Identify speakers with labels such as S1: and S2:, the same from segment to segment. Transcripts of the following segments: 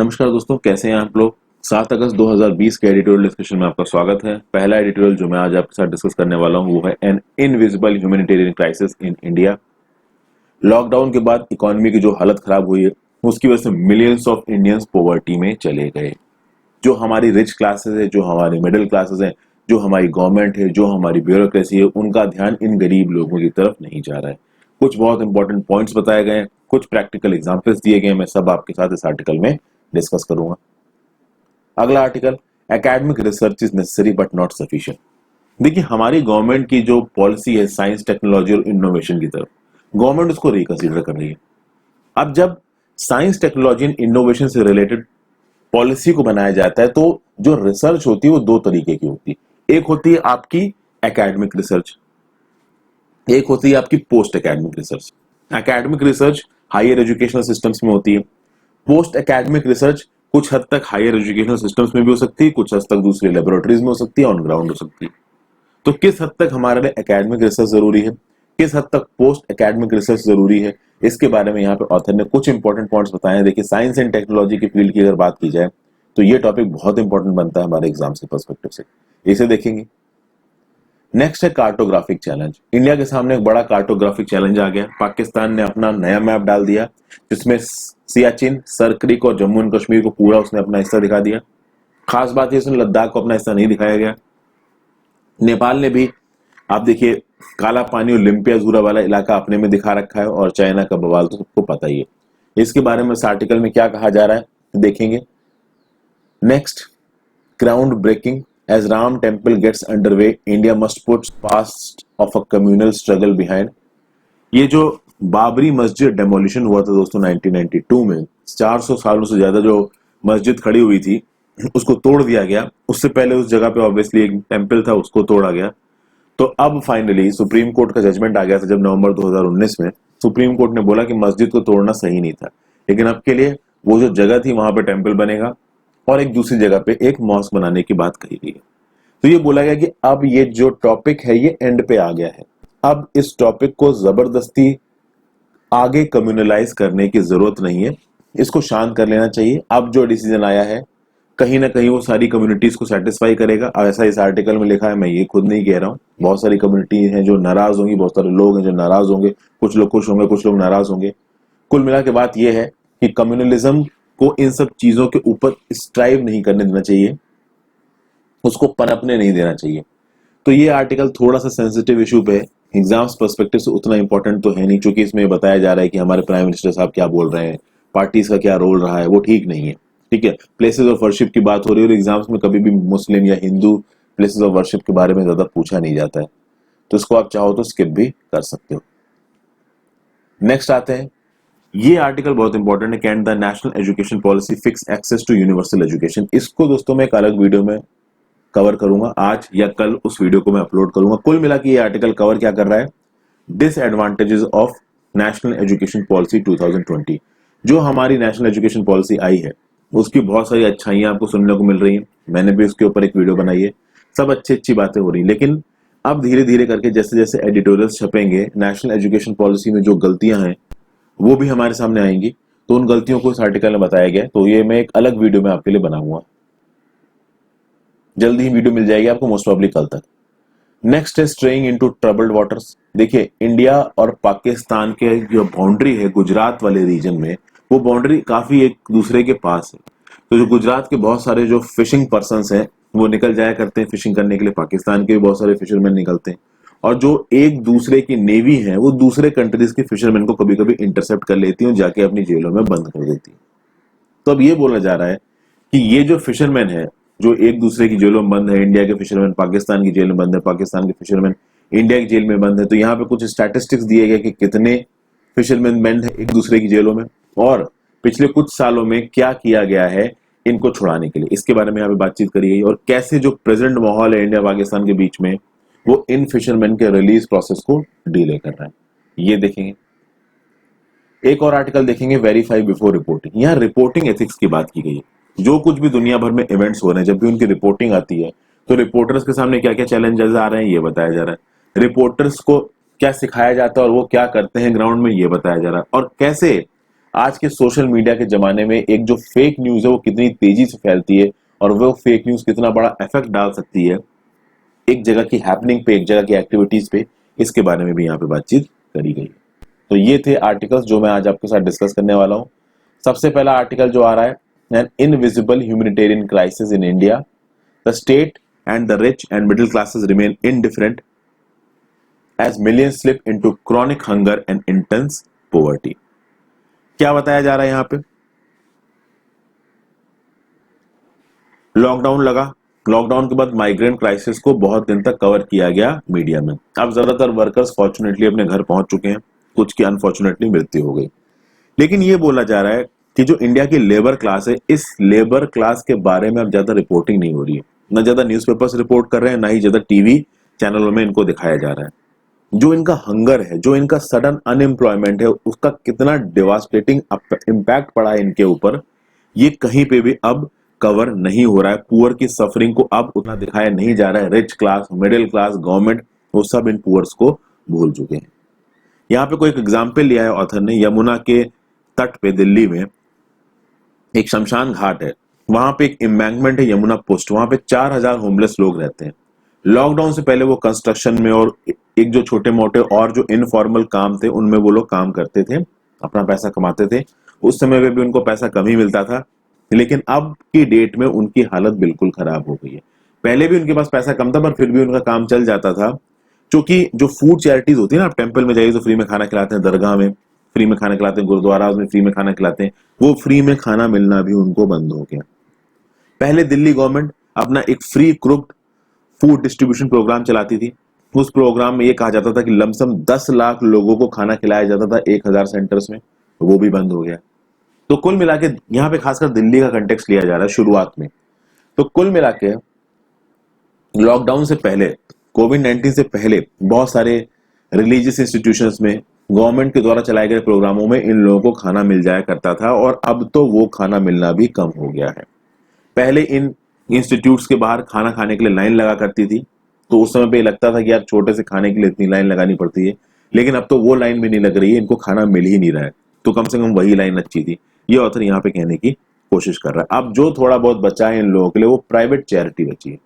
S1: नमस्कार दोस्तों, कैसे हैं आप लोग। 7 अगस्त 2020 के एडिटोरियल डिस्कशन में आपका स्वागत है। पहला एडिटोरियल जो मैं आज आपके साथ डिस्कस करने वाला हूं वो है an invisible humanitarian crisis in India. Lockdown के बाद इकोनॉमी की जो हालत खराब हुई है उसकी वजह से मिलियंस ऑफ इंडियंस पॉवर्टी में चले गए। जो हमारी रिच क्लासेस है, जो हमारी मिडिल क्लासेस है, जो हमारी गवर्नमेंट है, जो हमारी ब्यूरोक्रेसी है, उनका ध्यान इन गरीब लोगों की तरफ नहीं जा रहा है। कुछ बहुत इंपॉर्टेंट पॉइंट्स बताए गए हैं, कुछ प्रैक्टिकल एग्जांपल्स दिए गए हैं, मैं सब आपके साथ इस आर्टिकल में डिस्कस करूंगा। अगला article, academic research is necessary but not sufficient. देखिए, हमारी गवर्नमेंट की जो पॉलिसी है साइंस टेक्नोलॉजी और इनोवेशन की तरफ, गवर्नमेंट उसको रिकंसीडर कर रही है। अब जब साइंस टेक्नोलॉजी एंड इनोवेशन से रिलेटेड पॉलिसी को बनाया जाता है तो जो रिसर्च होती है वो दो तरीके की होती है। एक होती है आपकी एकेडमिक रिसर्च, एक होती है आपकी post academic research. Academic research higher educational systems में होती है, पोस्ट एकेडमिक रिसर्च कुछ हद तक हायर एजुकेशनल सिस्टम्स में भी हो सकती है, कुछ हद तक दूसरी लेबोरेटरीज में हो सकती है, ऑन ग्राउंड हो सकती है। तो किस हद तक हमारे लिए एकेडमिक रिसर्च जरूरी है, किस हद तक पोस्ट एकेडमिक रिसर्च जरूरी है, इसके बारे में यहाँ पे ऑथर ने कुछ इंपॉर्टेंट पॉइंट्स बताए हैं। देखिए, साइंस एंड टेक्नोलॉजी की फील्ड की अगर बात की जाए तो ये टॉपिक बहुत इंपॉर्टेंट बनता है हमारे एग्जाम के पर्सपेक्टिव से, इसे देखेंगे। नेक्स्ट है कार्टोग्राफिक चैलेंज। इंडिया के सामने एक बड़ा कार्टोग्राफिक चैलेंज आ गया। पाकिस्तान ने अपना नया मैप डाल दिया जिसमें सियाचिन, सर क्रीक और जम्मू एंड कश्मीर को पूरा उसने अपना हिस्सा दिखा दिया। खास बात है इसमें लद्दाख को अपना हिस्सा नहीं दिखाया गया। नेपाल ने भी, आप देखिए, काला पानी और लिम्पियाजूरा वाला इलाका अपने में दिखा रखा है, और चाइना का बवाल तो सबको पता ही है। इसके बारे में इस आर्टिकल में क्या कहा जा रहा है देखेंगे। Next, ground breaking as Ram temple gets underway, India must put past of a communal struggle behind. ये जो बाबरी मस्जिद डेमोलिशन हुआ था दोस्तों 1992 में, 400 सालों से ज्यादा जो मस्जिद खड़ी हुई थी उसको तोड़ दिया गया। उससे पहले उस जगह पे ऑब्वियसली एक टेम्पल था, उसको तोड़ा गया। तो अब फाइनली सुप्रीम कोर्ट का जजमेंट आ गया था जब नवंबर 2019 में सुप्रीम कोर्ट ने बोला कि मस्जिद को तोड़ना सही नहीं था, लेकिन अब के लिए वो जो जगह थी वहां पे टेम्पल बनेगा और एक दूसरी जगह पे एक मॉस्क बनाने की बात कही गई है। तो ये बोला गया कि अब ये जो टॉपिक है ये एंड पे आ गया है। अब इस टॉपिक को जबरदस्ती आगे कम्युनलाइज करने की जरूरत नहीं है, इसको शांत कर लेना चाहिए। अब जो डिसीजन आया है कहीं ना कहीं वो सारी कम्युनिटीज को सेटिस्फाई करेगा। ऐसा इस आर्टिकल में लिखा है, मैं ये खुद नहीं कह रहा हूँ। बहुत सारी कम्युनिटी हैं जो नाराज होंगी, बहुत सारे लोग हैं जो नाराज होंगे, कुछ लोग खुश होंगे, कुछ लोग नाराज होंगे। कुल मिला के बात यह है कि कम्युनलिज्म को इन सब चीजों के ऊपर स्ट्राइव नहीं करने देना चाहिए, उसको पनपने नहीं देना चाहिए। तो ये आर्टिकल थोड़ा सा सेंसिटिव इशू पे एग्जाम्स पर्सपेक्टिव से उतना इंपॉर्टेंट तो है नहीं, क्योंकि इसमें बताया जा रहा है कि हमारे प्राइम मिनिस्टर साहब क्या बोल रहे हैं, पार्टीज का क्या रोल रहा है, वो ठीक नहीं है। ठीक है, प्लेसेस ऑफ वर्शिप की बात हो रही है और एग्जाम्स में कभी भी मुस्लिम या हिंदू प्लेसेस ऑफ वर्शिप के बारे में ज्यादा पूछा नहीं जाता है, तो इसको आप चाहो तो स्किप भी कर सकते हो। नेक्स्ट आते हैं, ये आर्टिकल बहुत इंपॉर्टेंट है, can the national education policy fix access to universal education. इसको दोस्तों मैं एक अलग वीडियो में कवर करूंगा, आज या कल उस वीडियो को मैं अपलोड करूंगा। कुल मिला के ये आर्टिकल कवर क्या कर रहा है, disadvantages of national education policy 2020। जो हमारी नेशनल एजुकेशन पॉलिसी आई है उसकी बहुत सारी अच्छाइयां आपको सुनने को मिल रही हैं, मैंने भी उसके ऊपर एक वीडियो बनाई है, सब अच्छी बातें हो रही हैं। लेकिन अब धीरे धीरे करके जैसे जैसे एडिटोरियल्स छपेंगे, नेशनल एजुकेशन पॉलिसी में जो गलतियां हैं वो भी हमारे सामने आएंगी, तो उन गलतियों को इस आर्टिकल में बताया गया है। तो ये मैं एक अलग वीडियो में आपके लिए बनाऊंगा, जल्दी ही वीडियो मिल जाएगी आपको, मोस्ट प्रॉब्ली कल तक। नेक्स्ट है स्ट्रेइंग इनटू ट्रबल्ड वाटर्स। देखिए, इंडिया और पाकिस्तान के जो बाउंड्री है गुजरात वाले रीजन में, वो बाउंड्री काफी एक दूसरे के पास है। तो जो गुजरात के बहुत सारे जो फिशिंग पर्सन्स हैं वो निकल जाया करते हैं फिशिंग करने के लिए, पाकिस्तान के भी बहुत सारे फिशरमैन निकलते हैं, और जो एक दूसरे की नेवी है वो दूसरे कंट्रीज के फिशरमैन को कभी कभी इंटरसेप्ट कर लेती है और जाके अपनी जेलों में बंद कर देती है। तो अब ये बोला जा रहा है कि ये जो फिशरमैन है जो एक दूसरे की जेलों में बंद है, इंडिया के फिशरमैन पाकिस्तान की जेल में बंद है, पाकिस्तान के फिशरमैन इंडिया की जेल में बंद है, तो यहाँ पे कुछ स्टैटिस्टिक्स दिए गए कि कितने फिशरमैन बंद है एक दूसरे की जेलों में और पिछले कुछ सालों में क्या किया गया है इनको छुड़ाने के लिए, इसके बारे में यहाँ पे बातचीत करी गई। और कैसे जो प्रेजेंट माहौल है इंडिया पाकिस्तान के बीच में वो इन फिशरमैन के रिलीज प्रोसेस को डिले कर रहा है, ये देखेंगे। एक और आर्टिकल देखेंगे, वेरीफाई बिफोर रिपोर्टिंग। यहाँ रिपोर्टिंग एथिक्स की बात की गई है। जो कुछ भी दुनिया भर में इवेंट्स हो रहे हैं, जब भी उनकी रिपोर्टिंग आती है तो रिपोर्टर्स के सामने क्या क्या चैलेंजेस आ रहे हैं ये बताया जा रहा है, रिपोर्टर्स को क्या सिखाया जाता है और वो क्या करते हैं ग्राउंड में ये बताया जा रहा है, और कैसे आज के सोशल मीडिया के जमाने में एक जो फेक न्यूज है वो कितनी तेजी से फैलती है और वो फेक न्यूज कितना बड़ा इफेक्ट डाल सकती है एक जगह की हैपनिंग पे, एक जगह की एक्टिविटीज पे, इसके बारे में भी यहाँ पे बातचीत करी गई। तो ये थे आर्टिकल्स जो मैं आज आपके साथ डिस्कस करने वाला हूँ। सबसे पहला आर्टिकल जो आ रहा है, an invisible humanitarian crisis in India, the state and the rich and middle classes remain indifferent as millions slip into chronic hunger and intense poverty. क्या बताया जा रहा है यहाँ पे? लॉकडाउन लगा, लॉकडाउन के बाद माइग्रेंट क्राइसिस को बहुत दिन तक कवर किया गया मीडिया में। अब ज्यादातर वर्कर्स फॉर्चुनेटली अपने घर पहुंच चुके हैं, कुछ की अनफॉर्चुनेटली मृत्यु हो गई। लेकिन ये बोला जा रहा है कि जो इंडिया की लेबर क्लास है, इस लेबर क्लास के बारे में अब ज्यादा रिपोर्टिंग नहीं हो रही है, न ज्यादा न्यूज़पेपर्स रिपोर्ट कर रहे हैं, ना ही ज्यादा टीवी चैनलों में इनको दिखाया जा रहा है। जो इनका हंगर है, जो इनका सडन अनएम्प्लॉयमेंट है, उसका कितना डिवास्टेटिंग इम्पैक्ट पड़ा है इनके ऊपर, ये कहीं पे भी अब कवर नहीं हो रहा है। पुअर की सफरिंग को अब उतना दिखाया नहीं जा रहा है। Rich class, middle class, government, वो सब इन पुअर्स को भूल चुके हैं। यहाँ पे कोई एक एग्जाम्पल लिया है ऑथर ने, यमुना के तट पे दिल्ली में एक शमशान घाट है, वहां पे एक एम्बैंकमेंट है, यमुना पोस्ट, वहां पे 4000 होमलेस लोग रहते हैं। लॉकडाउन से पहले वो कंस्ट्रक्शन में और एक जो छोटे मोटे और जो इनफॉर्मल काम थे उनमें वो लोग काम करते थे, अपना पैसा कमाते थे। उस समय में भी उनको पैसा कम ही मिलता था, लेकिन अब की डेट में उनकी हालत बिल्कुल खराब हो गई है। पहले भी उनके पास पैसा कम था पर फिर भी उनका काम चल जाता था, क्योंकि जो फूड चैरिटीज होती है ना, आप टेम्पल में जाइए तो फ्री में खाना खिलाते हैं, दरगाह में फ्री में खाना खिलाते हैं, गुरुद्वारा में फ्री में खाना खिलाते हैं, वो फ्री में खाना मिलना भी उनको बंद हो गया। पहले दिल्ली गवर्नमेंट अपना एक free cooked food distribution programme चलाती थी। उस प्रोग्राम में ये कहा जाता था कि लमसम 10 लाख लोगों को खाना खिलाया जाता था 1000 सेंटर्स में, वो भी बंद हो गया। तो कुल मिला के यहाँ पे खासकर दिल्ली का कंटेक्स्ट लिया जा रहा है शुरुआत में। तो कुल मिला के लॉकडाउन से पहले, कोविड-19 से पहले बहुत सारे रिलीजियस इंस्टीट्यूशंस में गवर्नमेंट के द्वारा चलाए गए प्रोग्रामों में इन लोगों को खाना मिल जाया करता था, और अब तो वो खाना मिलना भी कम हो गया है। पहले इन इंस्टीट्यूट्स के बाहर खाना खाने के लिए लाइन लगा करती थी, तो उस समय पे लगता था कि यार छोटे से खाने के लिए इतनी लाइन लगानी पड़ती है, लेकिन अब तो वो लाइन भी नहीं लग रही है, इनको खाना मिल ही नहीं रहा है, तो कम से कम वही लाइन अच्छी थी। ये ऑथर यहाँ पे कहने की कोशिश कर रहा है। अब जो थोड़ा बहुत बचा है इन लोगों के लिए वो प्राइवेट चैरिटी बची है,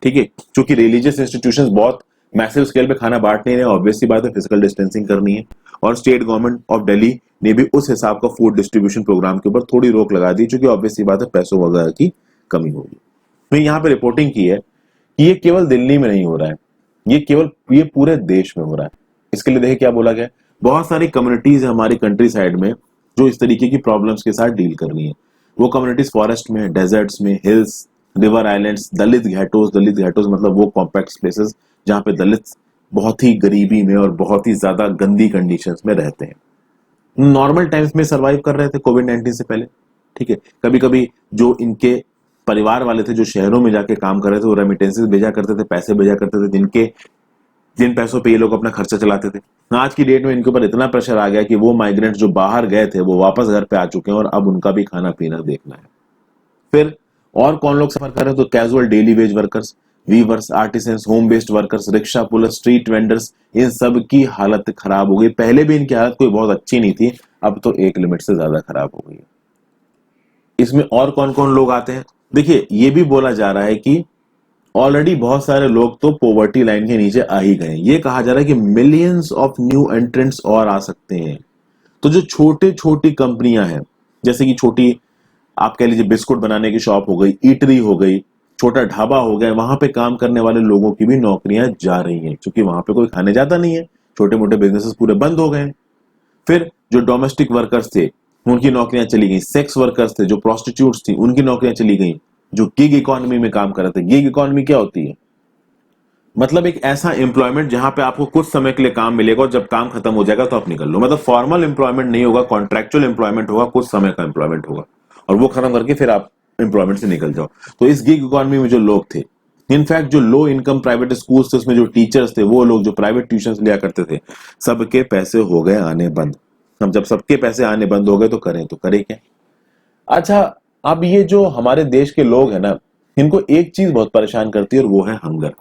S1: ठीक है, क्योंकि रिलीजियस इंस्टीट्यूशंस बहुत मैसिव स्केल पे खाना बांट नहीं रहे, ऑब्वियसली बात है फिजिकल डिस्टेंसिंग करनी है, और स्टेट गवर्नमेंट ऑफ दिल्ली ने भी उस हिसाब का फूड डिस्ट्रीब्यूशन प्रोग्राम के ऊपर थोड़ी रोक लगा दी, क्योंकि ऑब्वियसली बात है पैसों वगैरह की कमी होगी। मैं यहाँ पे रिपोर्टिंग की है कि ये केवल दिल्ली में नहीं हो रहा है, ये पूरे देश में हो रहा है। इसके लिए देखिए क्या बोला गया, बहुत सारी कम्युनिटीज है हमारी कंट्री साइड में जो इस तरीके की प्रॉब्लम्स के साथ डील कर रही है। वो कम्युनिटीज फॉरेस्ट में, डेजर्ट्स में, हिल्स, रिवर आइलैंड्स, दलित घाटोस मतलब वो कॉम्पैक्ट प्लेसेस जहाँ पे दलित बहुत ही गरीबी में और बहुत ही ज्यादा गंदी कंडीशंस में रहते हैं। नॉर्मल टाइम्स में सरवाइव कर रहे थे कोविड-19 से पहले, ठीक है। कभी कभी जो इनके परिवार वाले थे जो शहरों में जाके काम कर रहे थे, वो रेमिटेंसेस भेजा करते थे, पैसे भेजा करते थे, जिन पैसों पे ये लोग अपना खर्चा चलाते थे। आज की डेट में इनके ऊपर इतना प्रेशर आ गया कि वो माइग्रेंट जो बाहर गए थे वो वापस घर पे आ चुके हैं, और अब उनका भी खाना पीना देखना है। फिर और कौन लोग सफर कर रहे हैं, तो casual daily wage workers, weavers, artisans, home based workers, rickshaw pullers, street vendors, इन सब की हालत खराब हो गई। पहले भी इनकी हालत कोई बहुत अच्छी नहीं थी, अब तो एक लिमिट से ज्यादा खराब हो गई है। इसमें और कौन कौन लोग आते हैं, देखिए ये भी बोला जा रहा है कि ऑलरेडी बहुत सारे लोग तो पॉवर्टी लाइन के नीचे आ ही गए। ये कहा जा रहा है कि मिलियंस ऑफ न्यू एंट्रेंट्स और आ सकते हैं। तो जो छोटे छोटी कंपनियां हैं, जैसे कि छोटी आप कह लीजिए बिस्कुट बनाने की शॉप हो गई, ईटरी हो गई, छोटा ढाबा हो गया, वहां पे काम करने वाले लोगों की भी नौकरियां जा रही हैं, क्योंकि वहां पे कोई खाने जाता नहीं है, छोटे मोटे बिजनेसेस पूरे बंद हो गए। फिर जो डोमेस्टिक वर्कर्स थे उनकी नौकरियां चली गई, सेक्स वर्कर्स थे, जो प्रोस्टिट्यूट्स थी उनकी नौकरियां चली गई, जो गिग इकोनॉमी में काम कर रहे थे। गिग इकोनॉमी क्या होती है, मतलब एक ऐसा एम्प्लॉयमेंट जहां पे आपको कुछ समय के लिए काम मिलेगा और जब काम खत्म हो जाएगा तो आप निकल लो। मतलब फॉर्मल एम्प्लॉयमेंट नहीं होगा, कॉन्ट्रेक्चुअल एम्प्लॉयमेंट होगा, कुछ समय का एम्प्लॉयमेंट होगा, और वो खत्म करके फिर आप एम्प्लॉयमेंट से निकल जाओ। तो इस गिग इकोनॉमी में जो लोग थे, इनफैक्ट जो लो इनकम प्राइवेट स्कूल्स थे उसमें जो टीचर्स थे, वो लोग जो प्राइवेट ट्यूशन लिया करते थे, सबके पैसे हो गए आने बंद। अब जब सबके पैसे आने बंद हो गए तो करें क्या। अच्छा, अब ये जो हमारे देश के लोग हैं ना, इनको एक चीज बहुत परेशान करती है और वो है हंगर।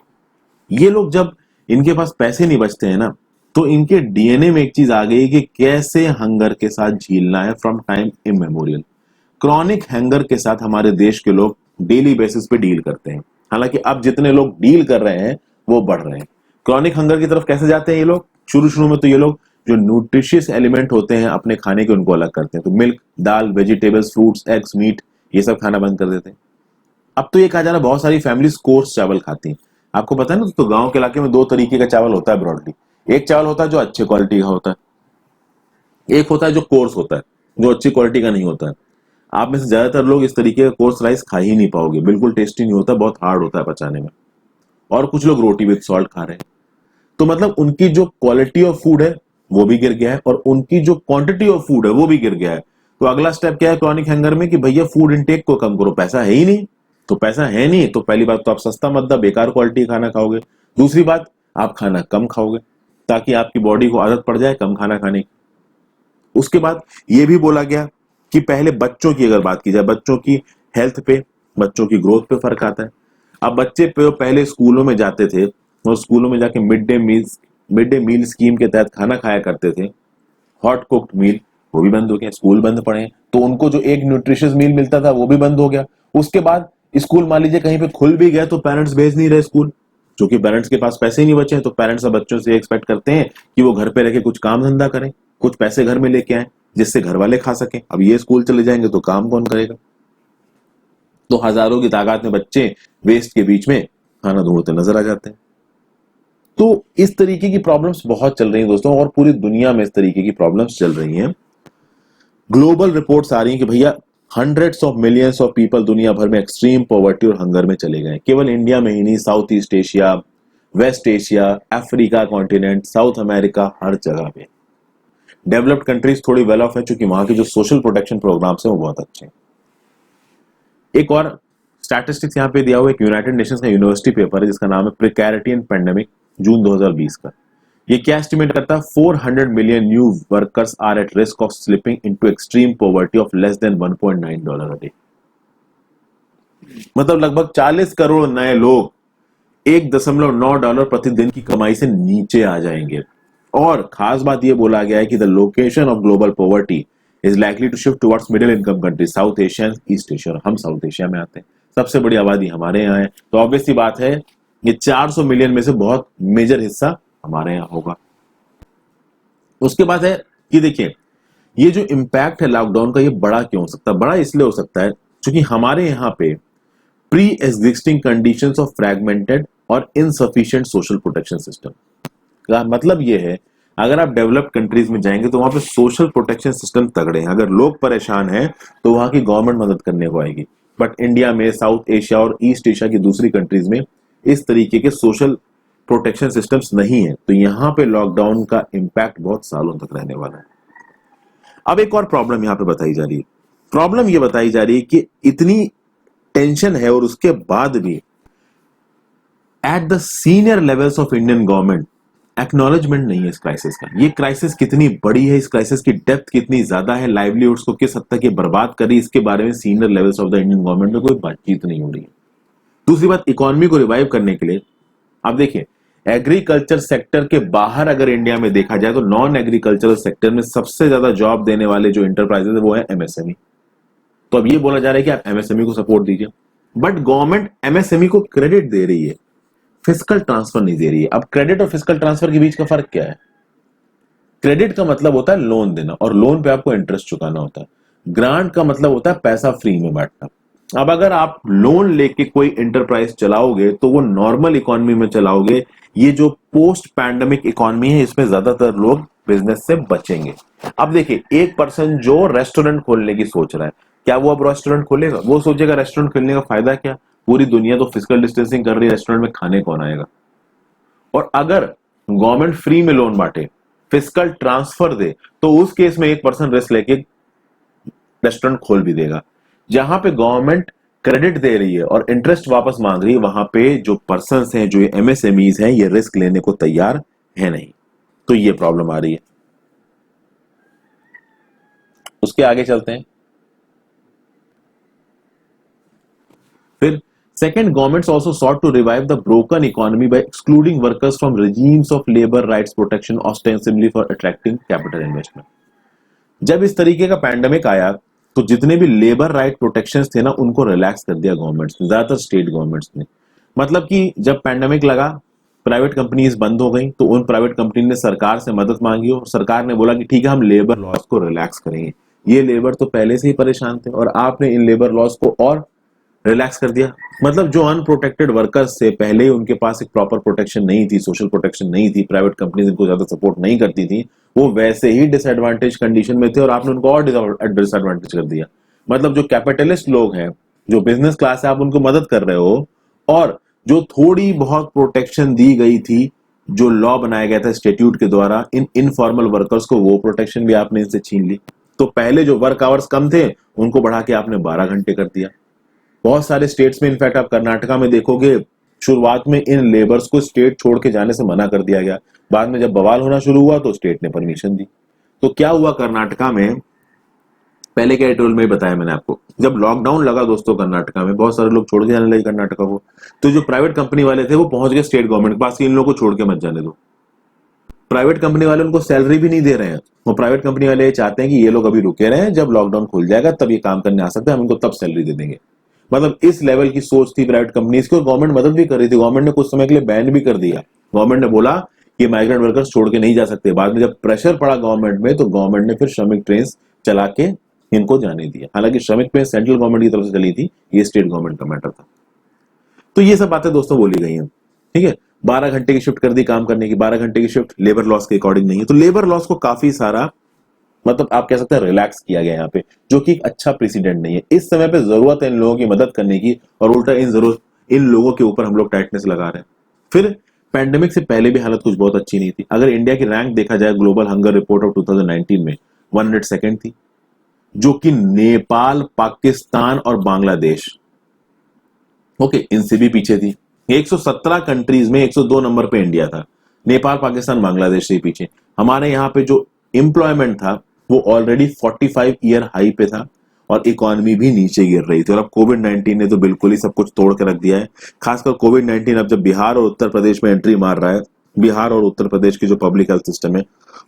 S1: ये लोग जब इनके पास पैसे नहीं बचते हैं ना, तो इनके डीएनए में एक चीज आ गई कि कैसे हंगर के साथ झीलना है from time immemorial. Chronic hunger के साथ हमारे देश के लोग डेली बेसिस पे डील करते हैं। हालांकि अब जितने लोग डील कर रहे हैं वो बढ़ रहे हैं। क्रॉनिक हंगर की तरफ कैसे जाते हैं ये लोग? शुरू शुरू में तो ये लोग जो न्यूट्रिशियस एलिमेंट होते हैं अपने खाने के उनको अलग करते हैं। तो मिल्क, दाल, वेजिटेबल्स, फ्रूट्स, एग्स, मीट, ये सब खाना बंद कर देते हैं। अब तो ये कहा जा रहा है बहुत सारी फैमिलीज कोर्स चावल खाती हैं। आपको पता है ना, तो गांव के इलाके में दो तरीके का चावल होता है ब्रॉडली। एक चावल होता है जो अच्छे क्वालिटी का होता है, एक होता है जो कोर्स होता है, जो अच्छी क्वालिटी का नहीं होता है। आप में से ज्यादातर लोग इस तरीके का कोर्स राइस खा ही नहीं पाओगे, बिल्कुल टेस्टी नहीं होता, बहुत हार्ड होता है पचाने में। और कुछ लोग रोटी विद सॉल्ट खा रहे हैं। तो मतलब उनकी जो क्वालिटी ऑफ फूड है वो भी गिर गया है और उनकी जो क्वांटिटी ऑफ फूड है वो भी गिर गया है। तो अगला स्टेप क्या है क्रॉनिक हंगर में कि भैया फूड इनटेक को कम करो। पैसा है ही नहीं, तो पैसा है नहीं तो पहली बात तो आप सस्ता मद्दा बेकार क्वालिटी खाना खाओगे। दूसरी बात, आप खाना कम खाओगे ताकि आपकी बॉडी को आदत पड़ जाए कम खाना खाने की। उसके बाद ये भी बोला गया कि पहले बच्चों की अगर बात की जाए, बच्चों की हेल्थ पे, बच्चों की ग्रोथ पे फर्क आता है। अब बच्चे पे पहले स्कूलों में जाते थे और स्कूलों में जाके मिड डे मील स्कीम के तहत खाना खाया करते थे। हॉट कुक्ड मील वो भी बंद हो गया, स्कूल बंद पड़े हैं, तो उनको जो एक न्यूट्रिशियस मील मिलता था वो भी बंद हो गया। उसके बाद स्कूल मान लीजिए कहीं पे खुल भी गया तो पेरेंट्स भेज नहीं रहे स्कूल, क्योंकि पेरेंट्स के पास पैसे ही नहीं बचे हैं। तो पेरेंट्स अब बच्चों से एक्सपेक्ट करते हैं कि वो घर पे रह के कुछ काम धंधा करें, कुछ पैसे घर में लेके आए जिससे घर वाले खा सकें। अब ये स्कूल चले जाएंगे तो काम कौन करेगा? तो हजारों की तादाद में बच्चे वेस्ट के बीच में खाना ढूंढते नजर आ जाते हैं। तो इस तरीके की प्रॉब्लम्स बहुत चल रही हैं दोस्तों, और पूरी दुनिया में इस तरीके की प्रॉब्लम्स चल रही हैं। ग्लोबल रिपोर्ट्स आ रही हैं कि भैया hundreds of millions of people दुनिया भर में एक्सट्रीम पॉवर्टी और हंगर में चले गए। केवल इंडिया में ही नहीं, South East Asia, West Asia, Africa continent, South America, हर जगह पे। डेवलप्ड कंट्रीज थोड़ी वेल ऑफ है क्योंकि वहां के जो सोशल प्रोटेक्शन प्रोग्राम्स हैं वो बहुत अच्छे हैं। एक और स्टैटिस्टिक्स यहाँ पे दिया हुआ है, एक यूनाइटेड नेशंस का यूनिवर्सिटी पेपर है जिसका नाम है प्रिकैरिटी एंड पेंडेमिक, जून 2020 का। ये क्या एस्टिमेट करता है? 400 million new workers are at risk of slipping into extreme poverty of less than $1.9 a day. मतलब लगभग 40 करोड़ नए लोग $1.9 प्रतिदिन की कमाई से नीचे आ जाएंगे। और खास बात यह बोला गया है कि the location of global poverty is likely to shift towards middle income country, South Asia, East Asia. हम साउथ एशिया में आते हैं, सबसे बड़ी आबादी हमारे यहाँ है, तो ऑब्वियस सी बात है ये 400 मिलियन में से बहुत मेजर हिस्सा हमारे यहाँ होगा। उसके बाद है कि देखिए ये जो इम्पैक्ट है लॉकडाउन का, ये बड़ा क्यों हो सकता है? बड़ा इसलिए हो सकता है क्योंकि हमारे यहाँ पे pre existing conditions of fragmented और इनसफिशिएंट सोशल प्रोटेक्शन सिस्टम का मतलब ये है, अगर आप डेवलप्ड कंट्रीज में जाएंगे तो वहां पे सोशल प्रोटेक्शन सिस्टम तगड़े हैं। अगर लोग परेशान हैं तो वहां की गवर्नमेंट मदद करने को आएगी। बट इंडिया में, साउथ एशिया और ईस्ट एशिया की दूसरी कंट्रीज में इस तरीके के सोशल प्रोटेक्शन सिस्टम्स नहीं है, तो यहाँ पे लॉकडाउन का इम्पैक्ट बहुत सालों तक रहने वाला है। अब एक और प्रॉब्लम यहाँ पे बताई जा रही है। प्रॉब्लम ये बताई जा रही है कि इतनी टेंशन है और उसके बाद भी at the senior levels of Indian government acknowledgement नहीं है इस क्राइसिस का। ये क्राइसिस कितनी बड़ी है, इस क्राइसिस की डेप्थ कितनी ज्यादा है, लाइवलीहुड्स को किस हद तक ये बर्बाद कर रही है, इसके बारे में senior levels of the Indian government में कोई बातचीत नहीं हो रही है। दूसरी बात, इकोनॉमी को रिवाइव करने के लिए आप देखिए एग्रीकल्चर सेक्टर के बाहर अगर इंडिया में देखा जाए तो नॉन एग्रीकल्चरल सेक्टर में सबसे ज्यादा जॉब देने वाले जो इंटरप्राइजेस है वो है एमएसएमई। तो अब ये बोला जा रहा है कि आप एमएसएमई को सपोर्ट दीजिए, बट गवर्नमेंट एमएसएमई को क्रेडिट दे रही है, फिस्कल ट्रांसफर नहीं दे रही है। अब क्रेडिट और फिस्कल ट्रांसफर के बीच का फर्क क्या है? क्रेडिट का मतलब होता है लोन देना और लोन पे आपको इंटरेस्ट चुकाना होता है। ग्रांट का मतलब होता है पैसा फ्री में बांटना। अब अगर आप लोन लेके कोई इंटरप्राइज चलाओगे तो वो नॉर्मल इकोनॉमी में चलाओगे। ये जो पोस्ट पैंडेमिक इकोनॉमी है इसमें ज्यादातर लोग बिजनेस से बचेंगे। अब देखिए एक पर्सन जो रेस्टोरेंट खोलने की सोच रहा है, क्या वो अब रेस्टोरेंट खोलेगा? वो सोचेगा रेस्टोरेंट खोलने का फायदा क्या, पूरी दुनिया तो फिजिकल डिस्टेंसिंग कर रही है, रेस्टोरेंट में खाने कौन आएगा? और अगर गवर्नमेंट फ्री में लोन बांटे, फिजिकल ट्रांसफर दे, तो उस केस में एक पर्सन रिस्क लेके रेस्टोरेंट खोल भी देगा। जहां पे गवर्नमेंट क्रेडिट दे रही है और इंटरेस्ट वापस मांग रही है, वहां पे जो पर्सन्स हैं, जो एमएसएमईज हैं, ये रिस्क लेने को तैयार है नहीं। तो ये प्रॉब्लम आ रही है। उसके आगे चलते हैं। फिर Second, governments also sought to revive the broken economy by excluding workers from regimes of labor rights protection, ostensibly for attracting capital investment. जब इस तरीके का पैंडेमिक आया तो जितने भी लेबर राइट प्रोटेक्शंस थे ना उनको रिलैक्स कर दिया गवर्नमेंट्स ने, ज्यादातर स्टेट गवर्नमेंट्स ने। मतलब कि जब पैंडेमिक लगा, प्राइवेट कंपनीज बंद हो गई, तो उन प्राइवेट कंपनी ने सरकार से मदद मांगी और सरकार ने बोला कि ठीक है हम लेबर लॉस को रिलैक्स करेंगे। ये लेबर तो पहले से ही परेशान थे और आपने इन लेबर लॉस को और रिलैक्स कर दिया। मतलब जो अनप्रोटेक्टेड वर्कर्स से पहले ही उनके पास एक प्रॉपर प्रोटेक्शन नहीं थी, सोशल प्रोटेक्शन नहीं थी, प्राइवेट कंपनीज इनको ज्यादा सपोर्ट नहीं करती थी, वो वैसे ही डिसएडवांटेज कंडीशन में थे और आपने उनको और डिसएडवांटेज कर दिया। मतलब जो कैपिटलिस्ट लोग हैं, जो बिजनेस क्लास है, आप उनको मदद कर रहे हो और जो थोड़ी बहुत प्रोटेक्शन दी गई थी, जो लॉ बनाया गया था स्टेट्यूट के द्वारा इन इनफॉर्मल वर्कर्स को, वो प्रोटेक्शन भी आपने इनसे छीन ली। तो पहले जो वर्क आवर्स कम थे उनको बढ़ा के आपने 12 घंटे कर दिया। बहुत सारे स्टेट्स में, इनफैक्ट आप कर्नाटका में देखोगे, शुरुआत में इन लेबर्स को स्टेट छोड़ के जाने से मना कर दिया गया। बाद में जब बवाल होना शुरू हुआ तो स्टेट ने परमिशन दी। तो क्या हुआ कर्नाटका में, पहले के एडिटोरियल में बताया मैंने आपको, जब लॉकडाउन लगा दोस्तों कर्नाटका में, बहुत सारे लोग छोड़ के जाने लगे कर्नाटका को। तो जो प्राइवेट कंपनी वाले थे वो पहुंच गए स्टेट गवर्नमेंट के पास कि इन लोगों को छोड़ के मत जाने दो। प्राइवेट कंपनी वाले उनको सैलरी भी नहीं दे रहे हैं, वो प्राइवेट कंपनी वाले चाहते हैं कि ये लोग अभी रुके रहे, जब लॉकडाउन खुल जाएगा तब ये काम करने आ सकते हैं, हम इनको तब सैलरी दे देंगे। मतलब इस लेवल की सोच थी प्राइवेट कंपनीज की और गवर्नमेंट मदद भी कर रही थी। गवर्नमेंट ने कुछ समय के लिए बैन भी कर दिया। गवर्नमेंट ने बोला कि माइग्रेंट वर्कर्स छोड़ के नहीं जा सकते। बाद में जब प्रेशर पड़ा गवर्नमेंट में तो गवर्नमेंट ने फिर श्रमिक ट्रेन चला के इनको जाने दिया। हालांकि श्रमिक ट्रेन सेंट्रल गवर्नमेंट की तरफ से चली थी, ये स्टेट गवर्नमेंट का मैटर था। तो ये सब बातें दोस्तों बोली गई हैं, ठीक है। 12 घंटे की शिफ्ट कर दी काम करने की, 12 घंटे की शिफ्ट लेबर लॉस के अकॉर्डिंग नहीं है। तो लेबर लॉस को काफी सारा, मतलब आप कह सकते हैं रिलैक्स किया गया यहाँ पे, जो कि एक अच्छा प्रेसिडेंट नहीं है। इस समय पे जरूरत है इन लोगों की मदद करने की और उल्टा इन लोगों के ऊपर हम लोग टाइटनेस लगा रहे हैं। फिर पैंडेमिक से पहले भी हालत कुछ बहुत अच्छी नहीं थी। अगर इंडिया की रैंक देखा जाए ग्लोबल हंगर रिपोर्ट ऑफ 2019 में 102nd थी, जो कि नेपाल, पाकिस्तान और बांग्लादेश, ओके, इनसे भी पीछे थी। 117 कंट्रीज में 102 नंबर पे इंडिया था, नेपाल, पाकिस्तान, बांग्लादेश से पीछे। हमारे यहाँ पे जो एम्प्लॉयमेंट था वो ऑलरेडी 45 ईयर हाई पे था और इकोनॉमी भी नीचे गिर रही थी। और अब कोविड-19 ने तो बिल्कुल ही सब कुछ तोड़ के रख दिया है। खासकर कोविड-19 अब जब बिहार और उत्तर प्रदेश में एंट्री मार रहा है, बिहार और उत्तर प्रदेश की जो पब्लिक हेल्थ सिस्टम है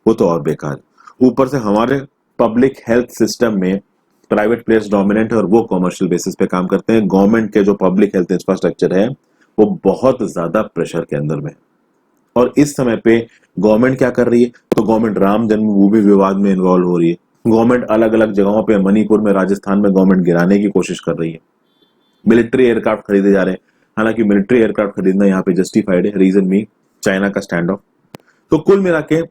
S1: वो तो और बेकार है। ऊपर से हमारे पब्लिक हेल्थ सिस्टम में प्राइवेट प्लेयर्स डोमिनेंट है और वो कॉमर्शियल बेसिस पे काम करते हैं। गवर्नमेंट के जो पब्लिक हेल्थ इंफ्रास्ट्रक्चर है वो बहुत ज्यादा प्रेशर के अंदर में। और इस समय पे गवर्नमेंट क्या कर रही है, तो गवर्नमेंट राम जन्मभूमि विवाद में इन्वॉल्व हो रही है। गवर्नमेंट अलग अलग जगहों पे, मणिपुर में, राजस्थान में गवर्नमेंट गिराने की कोशिश कर रही है। मिलिट्री एयरक्राफ्ट खरीदे जा रहे हैं, हालांकि मिलिट्री एयरक्राफ्ट खरीदना यहाँ पे जस्टिफाइड है, रीजन भी चाइना का स्टैंड ऑफ। तो कुल मिला के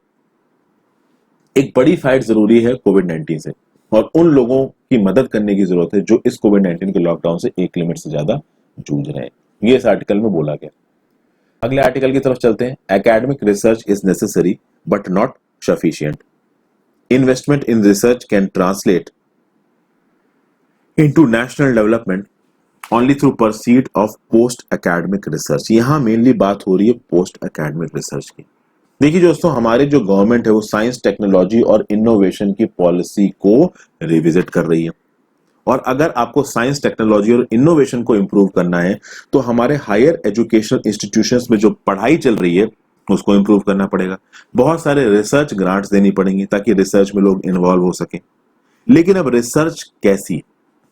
S1: एक बड़ी फाइट जरूरी है कोविड-19 से और उन लोगों की मदद करने की जरूरत है जो इस कोविड-19 के लॉकडाउन से एक लिमिट से ज्यादा जूझ रहे हैं। ये इस आर्टिकल में बोला गया। अगले आर्टिकल की तरफ चलते हैं। Academic research is necessary but not sufficient. Investment in research can translate into national development only through pursuit of post academic research. यहां मेनली बात हो रही है पोस्ट एकेडमिक रिसर्च की। देखिए दोस्तों, हमारे जो गवर्नमेंट है वो साइंस, टेक्नोलॉजी और इनोवेशन की पॉलिसी को रिविजिट कर रही है। और अगर आपको साइंस, टेक्नोलॉजी और इनोवेशन को इंप्रूव करना है तो हमारे हायर एजुकेशनल इंस्टीट्यूशंस में जो पढ़ाई चल रही है उसको इंप्रूव करना पड़ेगा। बहुत सारे रिसर्च ग्रांट्स देनी पड़ेंगी ताकि रिसर्च में लोग इन्वॉल्व हो सके। लेकिन अब रिसर्च कैसी,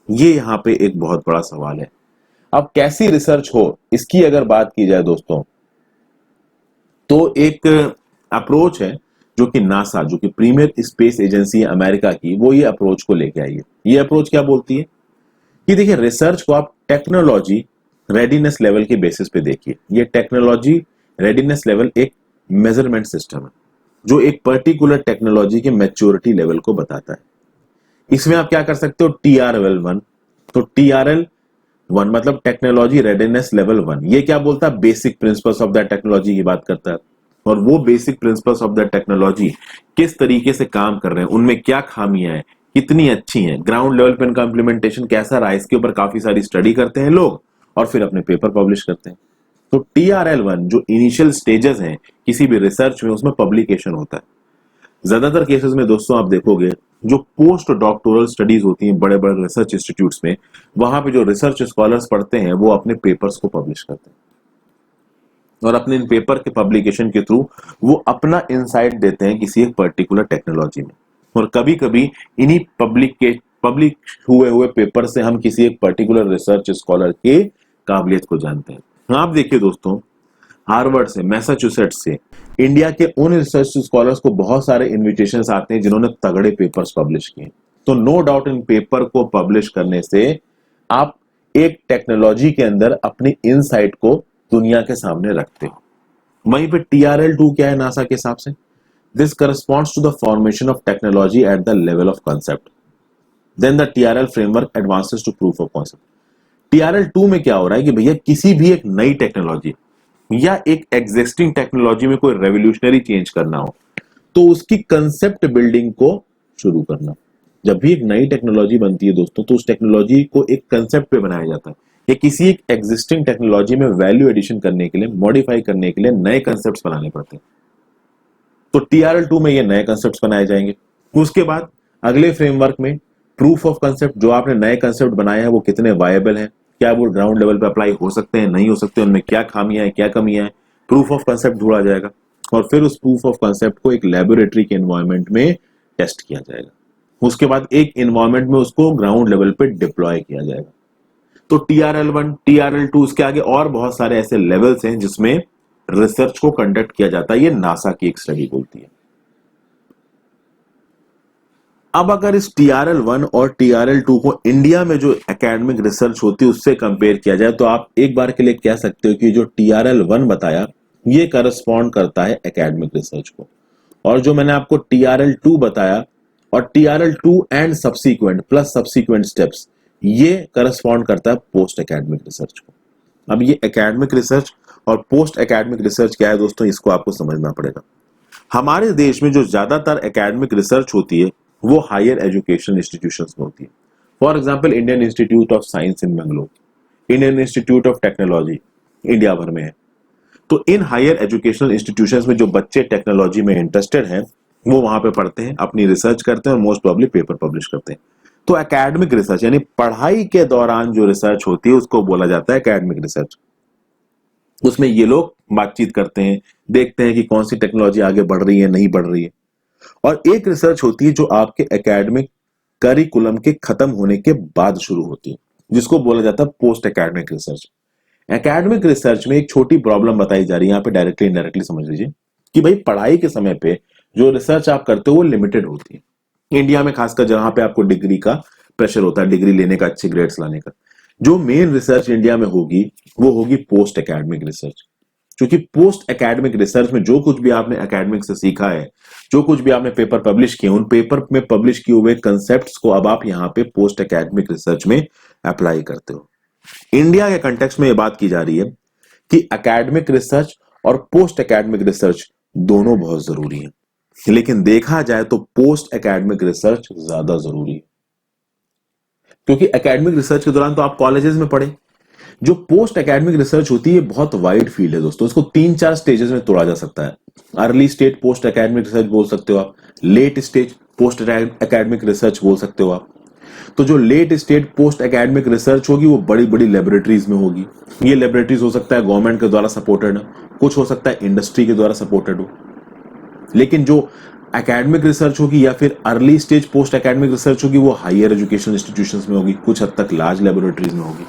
S1: ये यहाँ पे एक बहुत बड़ा सवाल है। अब कैसी रिसर्च हो, इसकी अगर बात की जाए दोस्तों, तो एक अप्रोच है जो कि नासा, जो कि प्रीमियर स्पेस एजेंसी है अमेरिका की, वो ये अप्रोच को लेके आई है। ये अप्रोच क्या बोलती है कि देखिए, रिसर्च को आप टेक्नोलॉजी रेडीनेस लेवल के बेसिस पे देखिए। ये टेक्नोलॉजी रेडीनेस लेवल एक मेजरमेंट सिस्टम है जो एक पर्टिकुलर टेक्नोलॉजी के मैच्योरिटी लेवल को बताता है। इसमें आप क्या कर सकते हो, TRL1। तो TRL1 मतलब टेक्नोलॉजी रेडीनेस लेवल 1। ये क्या बोलता है, basic principles of that technology की बात करता है। और वो basic principles of that technology किस तरीके से काम कर रहे हैं, उनमें क्या खामियां हैं, कितनी अच्छी हैं, ग्राउंड लेवल पे इनका इंप्लीमेंटेशन कैसा रहा, इसके ऊपर काफी सारी स्टडी करते हैं लोग और फिर अपने पेपर पब्लिश करते हैं। तो TRL1 जो इनिशियल स्टेजेस हैं किसी भी रिसर्च में, उसमें पब्लिकेशन होता है। ज्यादातर केसेस में दोस्तों आप देखोगे जो पोस्ट डॉक्टोरल स्टडीज होती हैं बड़े बड़े रिसर्च इंस्टीट्यूट्स में, वहां पे जो रिसर्च स्कॉलर्स पढ़ते हैं वो अपने पेपर्स को पब्लिश करते हैं और अपने इन पेपर के पब्लिकेशन के थ्रू वो अपना इंसाइट देते हैं किसी एक पर्टिकुलर टेक्नोलॉजी में। और कभी कभी इन्हीं पब्लिक हुए पेपर से हम किसी एक पर्टिकुलर रिसर्च स्कॉलर के काबिलियत को जानते हैं। आप देखिए दोस्तों, हार्वर्ड से, मैसाचुसेट्स से इंडिया के उन रिसर्च स्कॉलर्स को बहुत सारे इनविटेशंस आते हैं जिन्होंने तगड़े पेपर्स पब्लिश किए। तो नो डाउट इन पेपर को पब्लिश करने से आप एक टेक्नोलॉजी के अंदर अपनी इनसाइट को दुनिया के सामने रखते हो। वहीं पे TRL-2 क्या है नासा के हिसाब से? This corresponds to the formation of technology at the level of concept, then the TRL framework advances to proof of concept. TRL-2 में क्या हो रहा है कि भैया किसी भी एक नई टेक्नोलॉजी या एक एग्जिस्टिंग टेक्नोलॉजी में कोई रेवोल्यूशनरी चेंज करना हो तो उसकी कंसेप्ट बिल्डिंग को शुरू करना। जब भी एक नई टेक्नोलॉजी बनती है दोस्तों तो उस टेक्नोलॉजी को एक कंसेप्ट पे बनाया जाता है या किसी एक एग्जिस्टिंग टेक्नोलॉजी में वैल्यू एडिशन करने के लिए, मॉडिफाई करने के लिए नए कंसेप्ट्स बनाने पड़ते हैं। तो TRL-2 में ये नए कंसेप्ट्स बनाए जाएंगे। उसके बाद अगले फ्रेमवर्क में प्रूफ ऑफ कंसेप्ट, जो आपने नए कंसेप्ट बनाए हैं वो कितने वायबल हैं, क्या वो ग्राउंड लेवल पे अप्लाई हो सकते हैं, नहीं हो सकते, उनमें क्या खामियां हैं, क्या कमियां हैं, प्रूफ ऑफ कंसेप्ट ढूंढा जाएगा और फिर उस प्रूफ ऑफ कंसेप्ट को एक लेबोरेटरी के एनवायरनमेंट में टेस्ट किया जाएगा। उसके बाद एक एनवायरनमेंट में उसको ग्राउंड लेवल पे डिप्लॉय किया जाएगा। तो TRL-1, TRL-2, उसके आगे और बहुत सारे ऐसे लेवल्स हैं जिसमें रिसर्च को कंडक्ट किया जाता है। ये नासा की एक स्टडी बोलती है। अब अगर इस TRL-1 और TRL-2 को इंडिया में जो एकेडमिक रिसर्च होती है उससे कंपेयर किया जाए तो आप एक बार के लिए कह सकते हो कि जो TRL-1 बताया ये करस्पॉन्ड करता है एकेडमिक रिसर्च को, और जो मैंने आपको TRL-2 बताया और TRL-2 and subsequent plus subsequent steps, ये करस्पॉन्ड करता है पोस्ट एकेडमिक रिसर्च को। अब ये एकेडमिक रिसर्च और पोस्ट एकेडमिक रिसर्च क्या है दोस्तों, इसको आपको समझना पड़ेगा। हमारे देश में जो ज्यादातर एकेडमिक रिसर्च होती है वो हायर एजुकेशन इंस्टीट्यूशंस में होती है। For example Indian institute of science in Bangalore, Indian institute of technology India भर में है। तो इन हायर एजुकेशनल इंस्टीट्यूशंस में जो बच्चे टेक्नोलॉजी में इंटरेस्टेड हैं वो वहां पे पढ़ते हैं, अपनी रिसर्च करते हैं और मोस्ट प्रोबेबली पेपर पब्लिश करते हैं। तो एकेडमिक रिसर्च यानी पढ़ाई के दौरान जो रिसर्च होती है उसको बोला जाता है एकेडमिक रिसर्च। उसमें ये लोग बातचीत करते हैं, देखते हैं कि कौन सी टेक्नोलॉजी आगे बढ़ रही है, नहीं बढ़ रही है। और एक रिसर्च होती है जो आपके एकेडमिक करिकुलम के खत्म होने के बाद शुरू होती है, जिसको बोला जाता है post academic research. Academic research में एक छोटी प्रॉब्लम बताई जा रही है, यहाँ पे डायरेक्टली इनडायरेक्टली समझ लीजिए कि भाई पढ़ाई के समय पे जो रिसर्च आप करते हो वो लिमिटेड होती है। इंडिया में खासकर जहां पे आपको डिग्री का प्रेशर होता है, डिग्री लेने का, अच्छे ग्रेड्स लाने का, जो मेन रिसर्च इंडिया में होगी वो होगी पोस्ट एकेडमिक रिसर्च। क्योंकि पोस्ट एकेडमिक रिसर्च में जो कुछ भी आपने एकेडमिक से सीखा है, जो कुछ भी आपने पेपर पब्लिश किए, उन पेपर में पब्लिश किए हुए कंसेप्ट्स को अब आप यहाँ पे पोस्ट एकेडमिक रिसर्च में अप्लाई करते हो। इंडिया के कंटेक्स्ट में ये बात की जा रही है कि एकेडमिक रिसर्च और पोस्ट एकेडमिक रिसर्च दोनों बहुत जरूरी है, लेकिन देखा जाए तो पोस्ट एकेडमिक रिसर्च ज्यादा जरूरी है। क्योंकि एकेडमिक रिसर्च के दौरान तो आप कॉलेजेस में पढ़े, जो पोस्ट एकेडमिक रिसर्च होती है बहुत वाइड फील्ड है दोस्तों। इसको 3-4 स्टेजेस में तोड़ा जा सकता है। Early stage post academic research बोल सकते हो आप, late stage post academic research बोल सकते हो आप। तो जो late stage post academic research होगी वो बड़ी बड़ी लेबोरेटरीज में होगी। ये लेबोरेटरीज हो सकता है गवर्नमेंट के द्वारा सपोर्टेड हो, कुछ हो सकता है इंडस्ट्री के द्वारा सपोर्टेड हो। लेकिन जो एकेडमिक रिसर्च होगी या फिर early stage post academic research होगी वो हायर एजुकेशन इंस्टीट्यूशंस में होगी, कुछ हद तक लार्ज लेबोरेटरीज में होगी।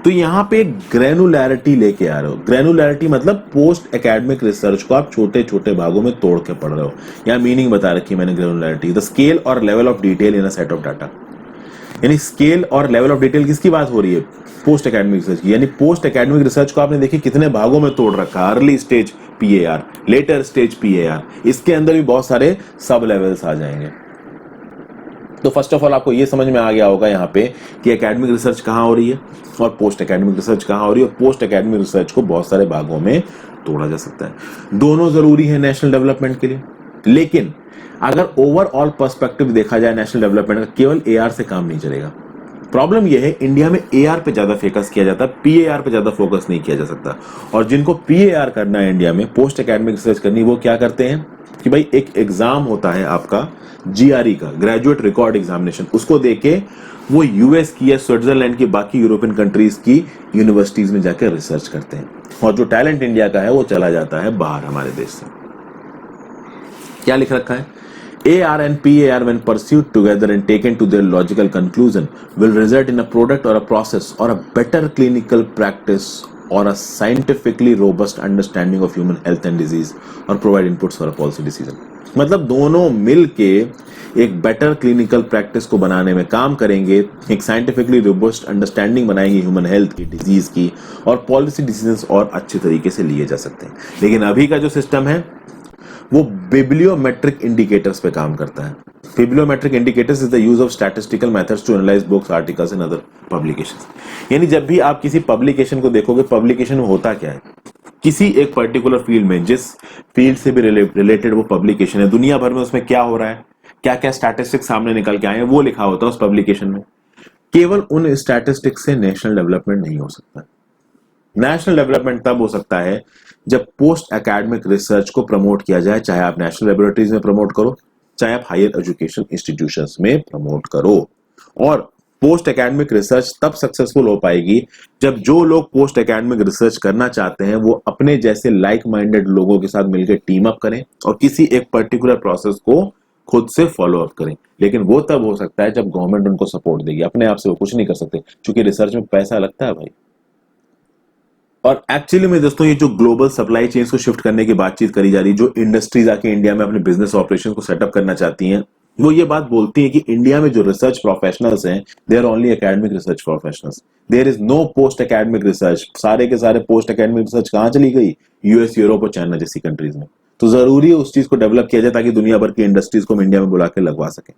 S1: तो यहां पे ग्रेनुलैरिटी लेके आ रहे हो। ग्रेनुलैरिटी मतलब पोस्ट एकेडमिक रिसर्च को आप छोटे छोटे भागों में तोड़ के पढ़ रहे हो। यहां मीनिंग बता रखी मैंने ग्रेनुलैरिटी, द स्केल और level of detail in a set of data. यानी स्केल और लेवल ऑफ डिटेल किसकी बात हो रही है? पोस्ट एकेडमिक रिसर्च की। यानी पोस्ट एकेडमिक रिसर्च को आपने देखिए कितने भागों में तोड़ रखा है। Early stage PAR, later stage PAR, इसके अंदर भी बहुत सारे सब लेवल्स आ जाएंगे। तो फर्स्ट ऑफ ऑल आपको ये समझ में आ गया होगा यहाँ पे कि एकेडमिक रिसर्च कहाँ हो रही है और पोस्ट एकेडमिक रिसर्च कहाँ हो रही है, और पोस्ट एकेडमिक रिसर्च को बहुत सारे भागों में तोड़ा जा सकता है। दोनों जरूरी है नेशनल डेवलपमेंट के लिए, लेकिन अगर ओवरऑल पर्सपेक्टिव देखा जाए नेशनल डेवलपमेंट का, केवल AR से काम नहीं चलेगा। प्रॉब्लम यह है इंडिया में एआर पे ज्यादा फोकस किया जाता है, पीएआर पे ज्यादा फोकस नहीं किया जा सकता। और जिनको पीएआर करना है इंडिया में, पोस्ट एकेडमिक रिसर्च करनी, वो क्या करते हैं कि भाई एक एग्जाम होता है आपका जीआरई का, ग्रेजुएट रिकॉर्ड एग्जामिनेशन, उसको देके वो यूएस की या स्विट्जरलैंड की, बाकी यूरोपियन कंट्रीज की यूनिवर्सिटीज में जाकर रिसर्च करते हैं, और जो टैलेंट इंडिया का है वो चला जाता है बाहर हमारे देश से। क्या लिख रखा है? AR and PAR, when pursued together and taken to their logical conclusion, will result in a product or a process or a better clinical practice or a scientifically robust understanding of human health and disease or provide inputs for a policy decision। मतलब दोनों मिलके एक better clinical practice को बनाने में काम करेंगे, एक साइंटिफिकली रोबस्ट अंडरस्टैंडिंग बनाएंगे ह्यूमन हेल्थ की, डिजीज की, और पॉलिसी डिसीजंस और अच्छे तरीके से लिए जा सकते हैं। लेकिन अभी का जो सिस्टम है वो बिब्लियोमेट्रिक इंडिकेटर्स पे काम करता है। Bibliometric indicators is the use of statistical methods to analyze books, articles and other publications. यानी जब भी आप किसी पब्लिकेशन को देखोगे, पब्लिकेशन में होता क्या है, किसी एक पर्टिकुलर फील्ड में, जिस फील्ड से भी रिलेटेड वो पब्लिकेशन है, दुनिया भर में उसमें क्या हो रहा है, क्या क्या स्टैटिस्टिक्स सामने निकल के आए हैं, वो लिखा होता है उस पब्लिकेशन में। केवल उन स्टैटिस्टिक्स से नेशनल डेवलपमेंट नहीं हो सकता। नेशनल डेवलपमेंट तब हो सकता है जब पोस्ट एकेडमिक रिसर्च को प्रमोट किया जाए, चाहे आप नेशनल लेबोरेटरीज में प्रमोट करो, चाहे आप हायर एजुकेशन इंस्टीट्यूशंस में प्रमोट करो। और पोस्ट एकेडमिक रिसर्च तब सक्सेसफुल हो पाएगी जब जो लोग पोस्ट एकेडमिक रिसर्च करना चाहते हैं वो अपने जैसे लाइक माइंडेड लोगों के साथ मिलकर टीम अप करें और किसी एक पर्टिकुलर प्रोसेस को खुद से फॉलो अप करें। लेकिन वो तब हो सकता है जब गवर्नमेंट उनको सपोर्ट देगी, अपने आप से वो कुछ नहीं कर सकते, क्योंकि रिसर्च में पैसा लगता है भाई। और एक्चुअली में दोस्तों, ये जो ग्लोबल सप्लाई चेन को शिफ्ट करने की बातचीत करी जा रही है, जो इंडस्ट्रीज आके इंडिया में अपने बिजनेस ऑपरेशन को सेटअप करना चाहती हैं, वो ये बात बोलती है कि इंडिया में जो रिसर्च प्रोफेशनल्स हैं, they are only academic research professionals, there is no post academic research. सारे के सारे पोस्ट एकेडमिक रिसर्च कहां चली गई? यूएस, यूरोप और चाइना जैसी कंट्रीज में। तो जरूरी है उस चीज को डेवलप किया जाए ताकि दुनिया भर की इंडस्ट्रीज को हम इंडिया में बुला के लगवा सके।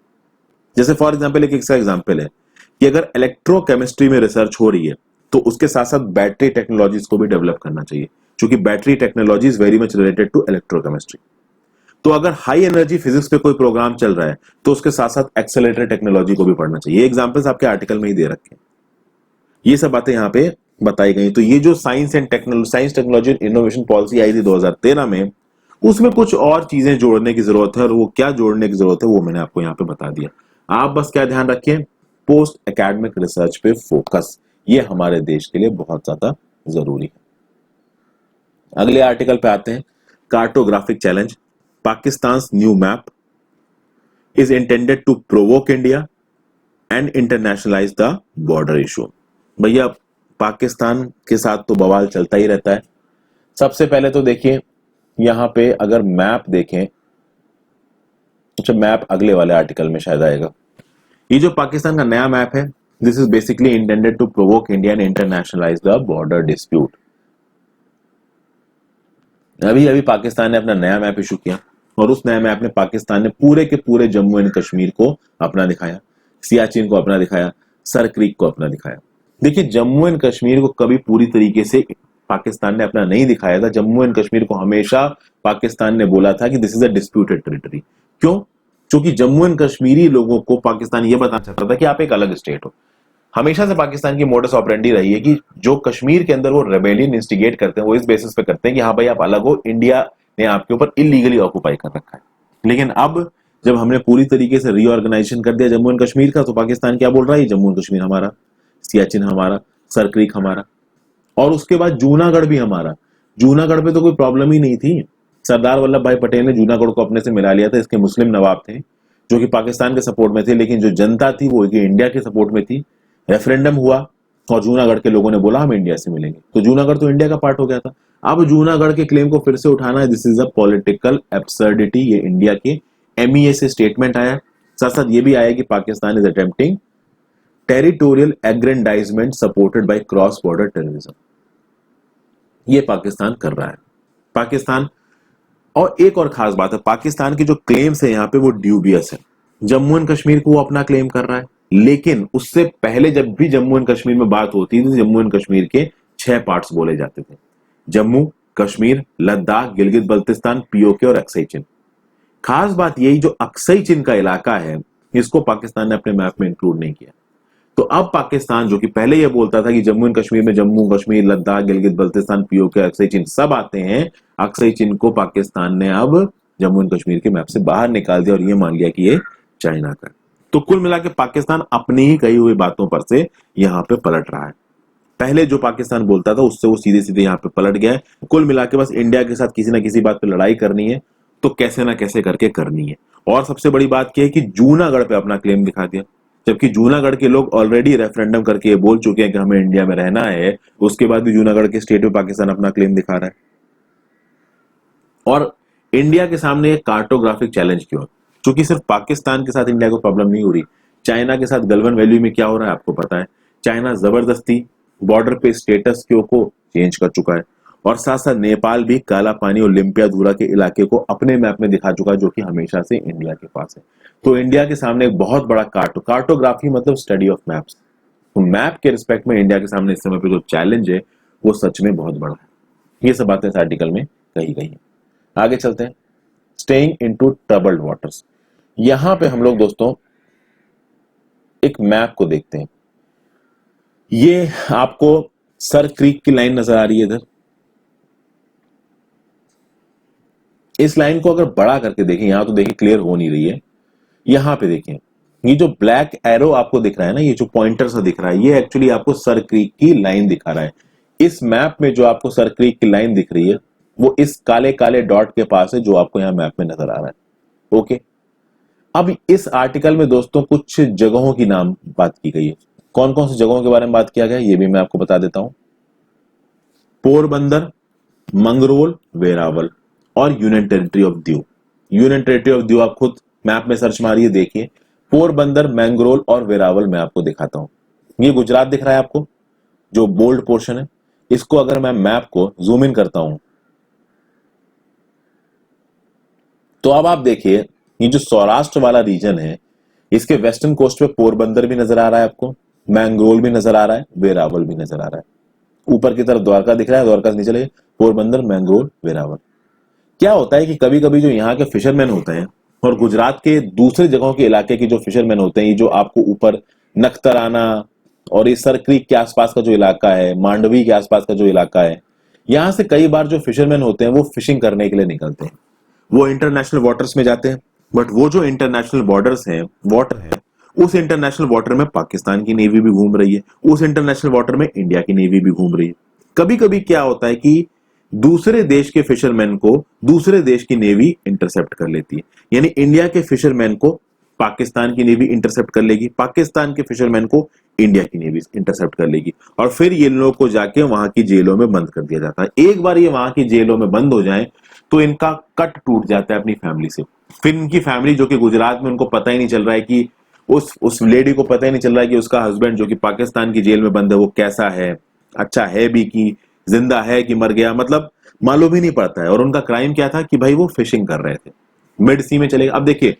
S1: जैसे फॉर एग्जाम्पल, एक एग्जाम्पल है कि अगर इलेक्ट्रोकेमिस्ट्री में रिसर्च हो रही है तो उसके साथ साथ बैटरी टेक्नोलॉजीज को भी डेवलप करना चाहिए, क्योंकि battery technology is very much related to electrochemistry. तो अगर हाई एनर्जी फिजिक्स पे कोई प्रोग्राम चल रहा है तो उसके साथ साथ एक्सेलरेटर टेक्नोलॉजी को भी पढ़ना चाहिए। एग्जांपल्स आपके आर्टिकल में ही दे रखे हैं, ये सब बातें यहाँ पे बताई गई। तो ये जो science technology and innovation policy आई थी 2013 में, उसमें कुछ और चीजें जोड़ने की जरूरत है, और वो क्या जोड़ने की जरूरत है वो मैंने आपको यहाँ पे बता दिया। आप बस क्या ध्यान रखिए, पोस्ट एकेडमिक रिसर्च पे फोकस, ये हमारे देश के लिए बहुत ज्यादा जरूरी है। अगले आर्टिकल पे आते हैं, cartographic challenge. Pakistan's new map is intended to provoke India and internationalize the border issue. भैया पाकिस्तान के साथ तो बवाल चलता ही रहता है। सबसे पहले तो देखिए यहां पे अगर मैप देखें, अच्छा मैप अगले वाले आर्टिकल में शायद आएगा। ये जो पाकिस्तान का नया मैप है, this is basically intended to provoke India and internationalize the border dispute. अभी अभी पाकिस्तान ने अपना नया मैप इशू किया और उस नए मैप में पाकिस्तान ने पूरे के पूरे जम्मू एंड कश्मीर को अपना दिखाया, सियाचिन को अपना दिखाया, सर क्रीक को अपना दिखाया। देखिए जम्मू एंड कश्मीर को कभी पूरी तरीके से पाकिस्तान ने अपना नहीं दिखाया था। जम्मू एंड कश्मीर को हमेशा पाकिस्तान ने बोला था कि this is a disputed territory. क्यों? क्योंकि जम्मू एंड कश्मीरी लोगों को पाकिस्तान ये बताना चाहता था कि आप एक अलग स्टेट हो। हमेशा से पाकिस्तान की मोडस ऑपरेंडी रही है कि जो कश्मीर के अंदर वो रेबेलियन इंस्टिगेट करते हैं वो इस बेसिस पे करते हैं कि हाँ भाई आप अलग हो, इंडिया ने आपके ऊपर इलीगली ऑक्युपाई कर रखा है। लेकिन अब जब हमने पूरी तरीके से रीऑर्गेनाइजेशन कर दिया जम्मू एंड कश्मीर का, तो पाकिस्तान क्या बोल रहा है? जम्मू एंड कश्मीर हमारा, सियाचिन हमारा, सर क्रीक हमारा, और उसके बाद जूनागढ़ भी हमारा। जूनागढ़ पे तो कोई प्रॉब्लम ही नहीं थी। सरदार वल्लभ भाई पटेल ने जूनागढ़ को अपने से मिला लिया था। इसके मुस्लिम नवाब थे जो कि पाकिस्तान के सपोर्ट में थे, लेकिन जो जनता थी वो इंडिया के सपोर्ट में थी। रेफरेंडम हुआ और जूनागढ़ के लोगों ने बोला हम इंडिया से मिलेंगे, तो जूनागढ़ तो इंडिया का पार्ट हो गया था। अब जूनागढ़ के क्लेम को फिर से उठाना है, this is a political absurdity. ये इंडिया के एमईए से स्टेटमेंट आया, साथ साथ ये भी आया कि Pakistan is attempting territorial aggrandizement supported by cross border terrorism. ये पाकिस्तान कर रहा है। पाकिस्तान, और एक और खास बात है, पाकिस्तान की जो क्लेम्स है यहाँ पे वो ड्यूबियस है। जम्मू एंड कश्मीर को वो अपना क्लेम कर रहा है, लेकिन उससे पहले जब भी जम्मू एंड कश्मीर में बात होती थी, जम्मू एंड कश्मीर के 6 पार्ट्स बोले जाते थे: जम्मू, कश्मीर, लद्दाख, गिलगित बल्तिस्तान, पीओके और अक्साई चिन। खास बात यही, जो अक्साई चिन का इलाका है इसको पाकिस्तान ने अपने मैप में इंक्लूड नहीं किया। तो अब पाकिस्तान जो कि पहले ये बोलता था कि जम्मू एंड कश्मीर में जम्मू कश्मीर, लद्दाख, गिलगित बल्तिस्तान, पीओके, अक्साई चीन सब आते हैं, अक्साई चीन को पाकिस्तान ने अब जम्मू एंड कश्मीर के मैप से बाहर निकाल दिया और ये मान लिया कि ये चाइना का है। तो कुल मिला के पाकिस्तान अपनी ही कही हुई बातों पर से यहाँ पे पलट रहा है। पहले जो पाकिस्तान बोलता था उससे वो सीधे सीधे यहाँ पे पलट गया है। कुल मिला के बस इंडिया के साथ किसी ना किसी बात पे लड़ाई करनी है तो कैसे ना कैसे करके करनी है। और सबसे बड़ी बात क्या है कि जूनागढ़ पे अपना क्लेम दिखा दिया, जबकि जूनागढ़ के लोग ऑलरेडी रेफरेंडम करके ये बोल चुके हैं कि हमें इंडिया में रहना है, उसके बाद भी जूनागढ़ के स्टेट में पाकिस्तान अपना क्लेम दिखा रहा है। और इंडिया के सामने एक कार्टोग्राफिक चैलेंज क्यों है? क्योंकि सिर्फ पाकिस्तान के साथ इंडिया को प्रॉब्लम नहीं हो रही, चाइना के साथ गलवान वैली में क्या हो रहा है आपको पता है। चाइना जबरदस्ती बॉर्डर पे स्टेटस को चेंज कर चुका है और साथ साथ नेपाल भी काला पानी और लिम्पियाधुरा के इलाके को अपने मैप में दिखा चुका है, जो कि हमेशा से इंडिया के पास है। तो इंडिया के सामने एक बहुत बड़ा कार्टोग्राफी मतलब स्टडी ऑफ मैप्स, तो मैप के रिस्पेक्ट में इंडिया के सामने इस समय पे जो चैलेंज है वो सच में बहुत बड़ा है। ये सब बातें इस आर्टिकल में कही गई है। आगे चलते हैं, स्टेइंग इनटू ट्रबल्ड वाटर्स। यहां पे हम लोग दोस्तों एक मैप को देखते हैं। ये आपको सर क्रीक की लाइन नजर आ रही है इधर। इस लाइन को अगर बड़ा करके देखें, यहां तो देखिए क्लियर हो नहीं रही है, यहां पे देखें ये जो ब्लैक एरो आपको दिख रहा है ना, ये जो पॉइंटर सा दिख रहा है, ये एक्चुअली आपको सर क्रीक की लाइन दिखा रहा है। इस मैप में जो आपको सर क्रीक की लाइन दिख रही है वो इस काले काले डॉट के पास है जो आपको यहां मैप में नजर आ रहा है। ओके, अब इस आर्टिकल में दोस्तों कुछ जगहों की नाम बात की गई है। कौन कौन सी जगहों के बारे में बात किया गया ये भी मैं आपको बता देता हूं। पोरबंदर, मंगरोल, वेरावल और union territory of Diu. Union territory of Diu आप खुद मैप में सर्च मारिए, देखिए पोरबंदर, मैंगरोल और वेरावल मैं आपको दिखाता हूं। ये गुजरात दिख रहा है आपको, जो बोल्ड पोर्शन है। इसको अगर मैं मैप को जूम इन करता हूं तो अब आप देखिए ये जो सौराष्ट्र वाला रीजन है, इसके वेस्टर्न कोस्ट पे पोरबंदर भी नजर आ रहा है आपको, मैंगरोल भी नजर आ रहा है, वेरावल भी नजर आ रहा है। ऊपर की तरफ द्वारका दिख रहा है, द्वारका से नीचे चले पोरबंदर, मैंगरोल, वेरावल। क्या होता है कि कभी कभी जो यहाँ के फिशरमैन होते हैं और गुजरात के दूसरे जगहों के इलाके के जो फिशरमैन होते हैं, ये जो आपको ऊपर नखतराना और इस सर क्रीक के आसपास का जो इलाका है, मांडवी के आसपास का जो इलाका है, यहां से कई बार जो फिशरमैन होते हैं वो फिशिंग करने के लिए निकलते हैं। वो इंटरनेशनल वाटर्स में जाते हैं, बट वो जो इंटरनेशनल बॉर्डर्स हैं, वाटर है, उस इंटरनेशनल वाटर में पाकिस्तान की नेवी भी घूम रही है, उस इंटरनेशनल वाटर में इंडिया की नेवी भी घूम रही है। कभी कभी क्या होता है कि दूसरे देश के फिशरमैन को दूसरे देश की नेवी इंटरसेप्ट कर लेती है, यानी इंडिया के फिशरमैन को पाकिस्तान की नेवी इंटरसेप्ट कर लेगी, पाकिस्तान के फिशरमैन को इंडिया की नेवी इंटरसेप्ट कर लेगी, और फिर ये लोग को जाके वहां की जेलों में बंद कर दिया जाता है। एक बार ये वहां की जेलों में बंद हो जाए तो इनका कट टूट जाता है अपनी फैमिली से। फिर इनकी फैमिली जो कि गुजरात में, उनको पता ही नहीं चल रहा है कि उस लेडी को पता ही नहीं चल रहा है कि उसका हस्बैंड जो कि पाकिस्तान की जेल में बंद है वो कैसा है, अच्छा है भी कि जिंदा है कि मर गया, मतलब मालूम ही नहीं पड़ता है। और उनका क्राइम क्या था कि भाई वो फिशिंग कर रहे थे, मिड सी में चले गए। अब देखिए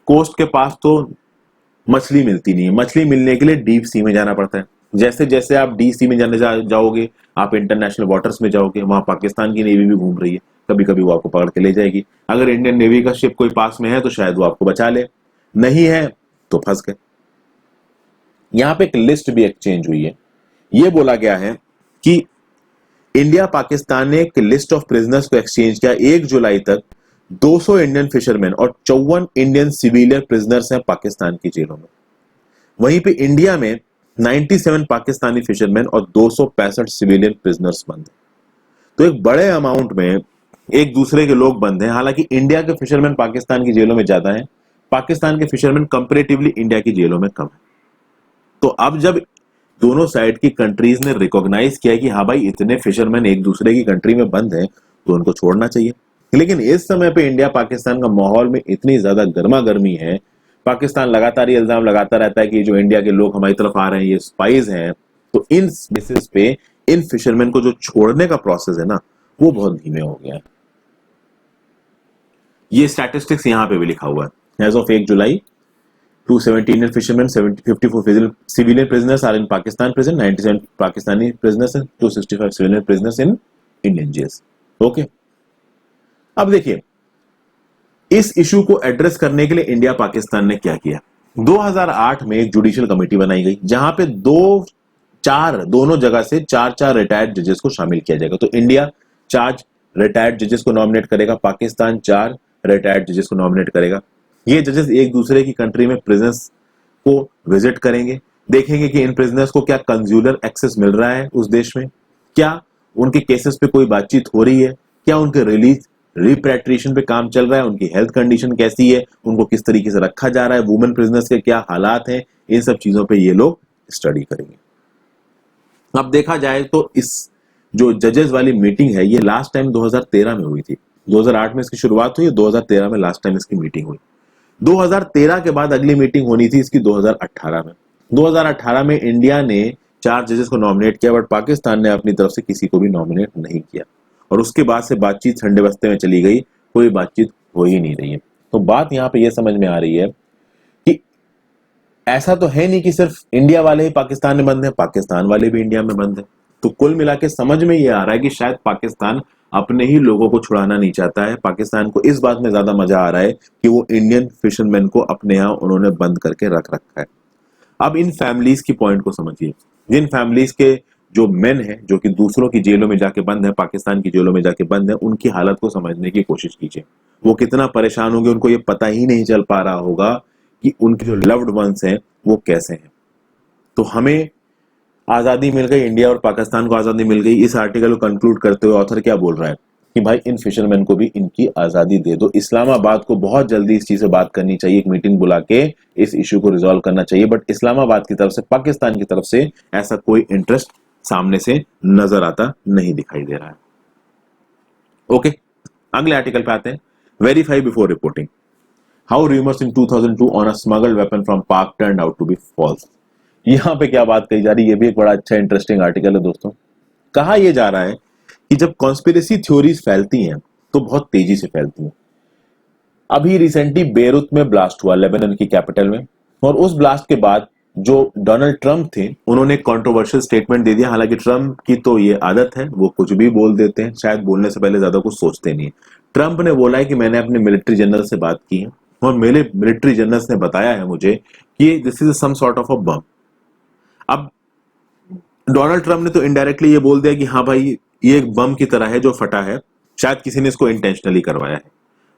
S1: कोस्ट के पास तो मछली मिलती नहीं है, मछली मिलने के लिए डीप सी में जाना पड़ता है। जैसे जैसे आप डीप सी में जाओगे, आप इंटरनेशनल वाटर्स में जाओगे, वहां पाकिस्तान की नेवी भी घूम रही है, कभी कभी वो आपको पकड़ के ले जाएगी। अगर इंडियन नेवी का शिप कोई पास में है तो शायद वो आपको बचा ले, नहीं है तो फंस गए। यहां पे एक लिस्ट भी एक्सचेंज हुई है। ये बोला गया है कि इंडिया पाकिस्तान ने एक लिस्ट ऑफ प्रिजनर्स को एक्सचेंज किया। 1 जुलाई तक 200 इंडियन फिशरमैन और 54 इंडियन सिविलियन प्रिजनर्स हैं पाकिस्तान की जेलों में। वहीं पे इंडिया में 97 पाकिस्तानी फिशरमैन और 265 सिविलियन प्रिजनर्स बंद हैं। तो एक बड़े अमाउंट में एक दूसरे के लोग बंद हैं। हालांकि इंडिया के फिशरमैन पाकिस्तान की जेलों में ज्यादा हैं, पाकिस्तान के फिशरमैन कंपैरेटिवली इंडिया की जेलों में कम है। तो अब जब दोनों साइड की कंट्रीज ने रिकॉग्नाइज किया कि हाँ भाई इतने फिशरमैन एक दूसरे की कंट्री में बंद हैं तो उनको छोड़ना चाहिए। लेकिन इस समय पे इंडिया पाकिस्तान का माहौल में इतनी ज्यादा गर्मा गर्मी है, पाकिस्तान लगातार ये इल्जाम लगाता रहता है कि जो इंडिया के लोग हमारी तरफ आ रहे हैं ये स्पाइज हैं, तो इन बेसिस पे इन फिशरमैन को जो छोड़ने का प्रोसेस है ना वो बहुत धीमे हो गया है। ये स्टैटिस्टिक्स यहां पे भी लिखा हुआ है। As of 1 July 270 Indian fishermen, 54 civilian prisoners are in Pakistan prison, 97 Pakistani prisoners and 265 civilian prisoners in Indian jails. Okay? अब देखिए इस इशू को एड्रेस करने के लिए इंडिया पाकिस्तान ने क्या किया। 2008 में एक जुडिशियल कमेटी बनाई गई जहां पे दोनों जगह से चार रिटायर्ड जजेस को शामिल किया जाएगा। तो इंडिया 4 रिटायर्ड जजेस को नॉमिनेट करेगा, पाकिस्तान 4 रिटायर्ड जजेस को नॉमिनेट करेगा। ये जजेस एक दूसरे की कंट्री में प्रिजनर्स को विजिट करेंगे, देखेंगे कि इन प्रिजनर्स को क्या कंज्यूलर एक्सेस मिल रहा है उस देश में, क्या उनके केसेस पे कोई बातचीत हो रही है, क्या उनके रिलीज रिपैट्रिएशन पे काम चल रहा है, उनकी हेल्थ कंडीशन कैसी है, उनको किस तरीके से रखा जा रहा है, वुमेन प्रिजनर्स के क्या हालात हैं, इन सब चीजों पे ये लोग स्टडी करेंगे। अब देखा जाए तो इस जो जजेस वाली मीटिंग है ये लास्ट टाइम 2013 में हुई थी। 2008 में इसकी शुरुआत हुई, 2013 में लास्ट टाइम इसकी मीटिंग हुई। 2013 के बाद अगली मीटिंग होनी थी इसकी 2018 में। 2018 में इंडिया ने 4 जजेस को नॉमिनेट किया, बट पाकिस्तान ने अपनी तरफ से किसी को भी नॉमिनेट नहीं किया और उसके बाद से बातचीत ठंडे बस्ते में चली गई, कोई बातचीत हो ही नहीं रही है। तो बात यहाँ पे ये समझ में आ रही है कि ऐसा तो है नहीं कि सिर्फ इंडिया वाले ही पाकिस्तान में बंद है, पाकिस्तान वाले भी इंडिया में बंद है। तो कुल मिला के समझ में ये आ रहा है कि शायद पाकिस्तान अपने ही लोगों को छुड़ाना नहीं चाहता है। पाकिस्तान को इस बात में ज्यादा मजा आ रहा है कि वो इंडियन फिशरमैन को अपने यहाँ उन्होंने बंद करके रख रखा है। अब इन फैमिलीज की पॉइंट को समझिए। जिन फैमिलीज के जो मेन है जो कि दूसरों की जेलों में जाके बंद है, पाकिस्तान की जेलों में जाके बंद है, उनकी हालत को समझने की कोशिश कीजिए। वो कितना परेशान होंगे, उनको ये पता ही नहीं चल पा रहा होगा कि उनके जो लव्ड वंस हैं वो कैसे हैं। तो हमें आजादी मिल गई, इंडिया और पाकिस्तान को आजादी मिल गई। इस आर्टिकल को कंक्लूड करते हुए ऑथर क्या बोल रहा है कि भाई इन फिशरमैन को भी इनकी आजादी दे दो। इस्लामाबाद को बहुत जल्दी इस चीज से बात करनी चाहिए, एक मीटिंग बुला के इस इश्यू को रिजॉल्व करना चाहिए, बट इस्लामाबाद की तरफ से, पाकिस्तान की तरफ से ऐसा कोई इंटरेस्ट सामने से नजर आता नहीं दिखाई दे रहा है। ओके, अगले आर्टिकल पे आते हैं। Verify before reporting, how rumours in 2002 on a smuggled weapon from Pak turned out to be false. यहां पे क्या बात कही जा रही है, ये भी एक बड़ा अच्छा इंटरेस्टिंग आर्टिकल है दोस्तों। कहा यह जा रहा है कि जब कॉन्स्पिरेसी थ्योरीज फैलती हैं तो बहुत तेजी से फैलती हैं। अभी रिसेंटली बेरूत में ब्लास्ट हुआ, लेबनान की कैपिटल में, और उस ब्लास्ट के बाद जो डोनाल्ड ट्रंप थे उन्होंने कंट्रोवर्शियल स्टेटमेंट दे दिया। हालांकि ट्रंप की तो ये आदत है, वो कुछ भी बोल देते हैं, शायद बोलने से पहले ज्यादा कुछ सोचते नहीं है। ट्रंप ने बोला है कि मैंने अपने मिलिट्री जनरल से बात की है और मेरे मिलिट्री जनरल्स ने बताया है मुझे कि this is some sort of a bomb. अब डोनाल्ड ट्रंप ने तो इनडायरेक्टली ये बोल दिया कि हाँ भाई ये एक बम की तरह है जो फटा है, शायद किसी ने इसको इंटेंशनली करवाया है।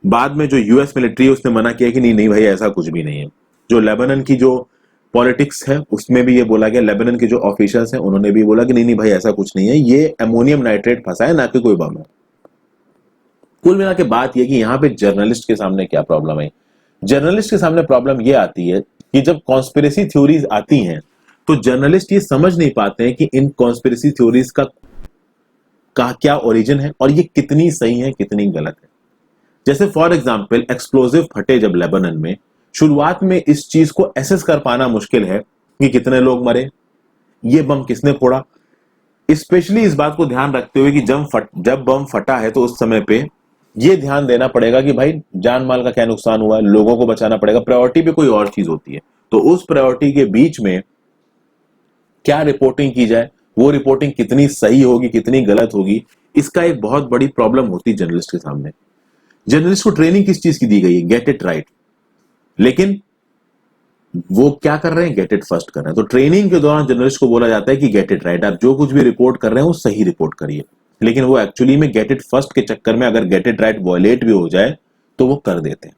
S1: बाद में जो यूएस मिलिट्री है उसने मना किया कि नहीं नहीं भाई ऐसा कुछ भी नहीं है। जो लेबनान की जो पॉलिटिक्स है उसमें भी ये बोला गया, लेबनान के जो ऑफिशियल्स हैं उन्होंने भी बोला कि नहीं नहीं भाई ऐसा कुछ नहीं है, ये अमोनियम नाइट्रेट फंसा है, ना कि कोई बम है। कुल मिला के बात यह कि यहाँ पे जर्नलिस्ट के सामने क्या प्रॉब्लम है। जर्नलिस्ट के सामने प्रॉब्लम यह आती है कि जब कॉन्स्पिरेसी थ्योरीज आती हैं तो जर्नलिस्ट ये समझ नहीं पाते हैं कि इन कॉन्स्पिरेसी थ्योरीज का क्या ओरिजिन है और ये कितनी सही है कितनी गलत है। जैसे फॉर एग्जांपल एक्सप्लोजिव फटे जब लेबनान में, शुरुआत में इस चीज को एसेस कर पाना मुश्किल है कि कितने लोग मरे, ये बम किसने फोड़ा। स्पेशली इस बात को ध्यान रखते हुए कि जब बम फटा है तो उस समय पे ये ध्यान देना पड़ेगा कि भाई जान माल का क्या नुकसान हुआ है, लोगों को बचाना पड़ेगा। प्रायोरिटी पे कोई और चीज होती है, तो उस प्रायोरिटी के बीच में क्या रिपोर्टिंग की जाए, वो रिपोर्टिंग कितनी सही होगी कितनी गलत होगी, इसका एक बहुत बड़ी प्रॉब्लम होती है जर्नलिस्ट के सामने। जर्नलिस्ट को ट्रेनिंग किस चीज की दी गई है, गेट इट राइट, लेकिन वो क्या कर रहे हैं, गेट इट फर्स्ट कर रहे हैं। तो ट्रेनिंग के दौरान जर्नलिस्ट को बोला जाता है कि गेट इट राइट, आप जो कुछ भी रिपोर्ट कर रहे हैं वो सही रिपोर्ट करिए, लेकिन वो एक्चुअली में गेट इट फर्स्ट के चक्कर में अगर गेट इट राइट वॉयलेट भी हो जाए तो वो कर देते हैं।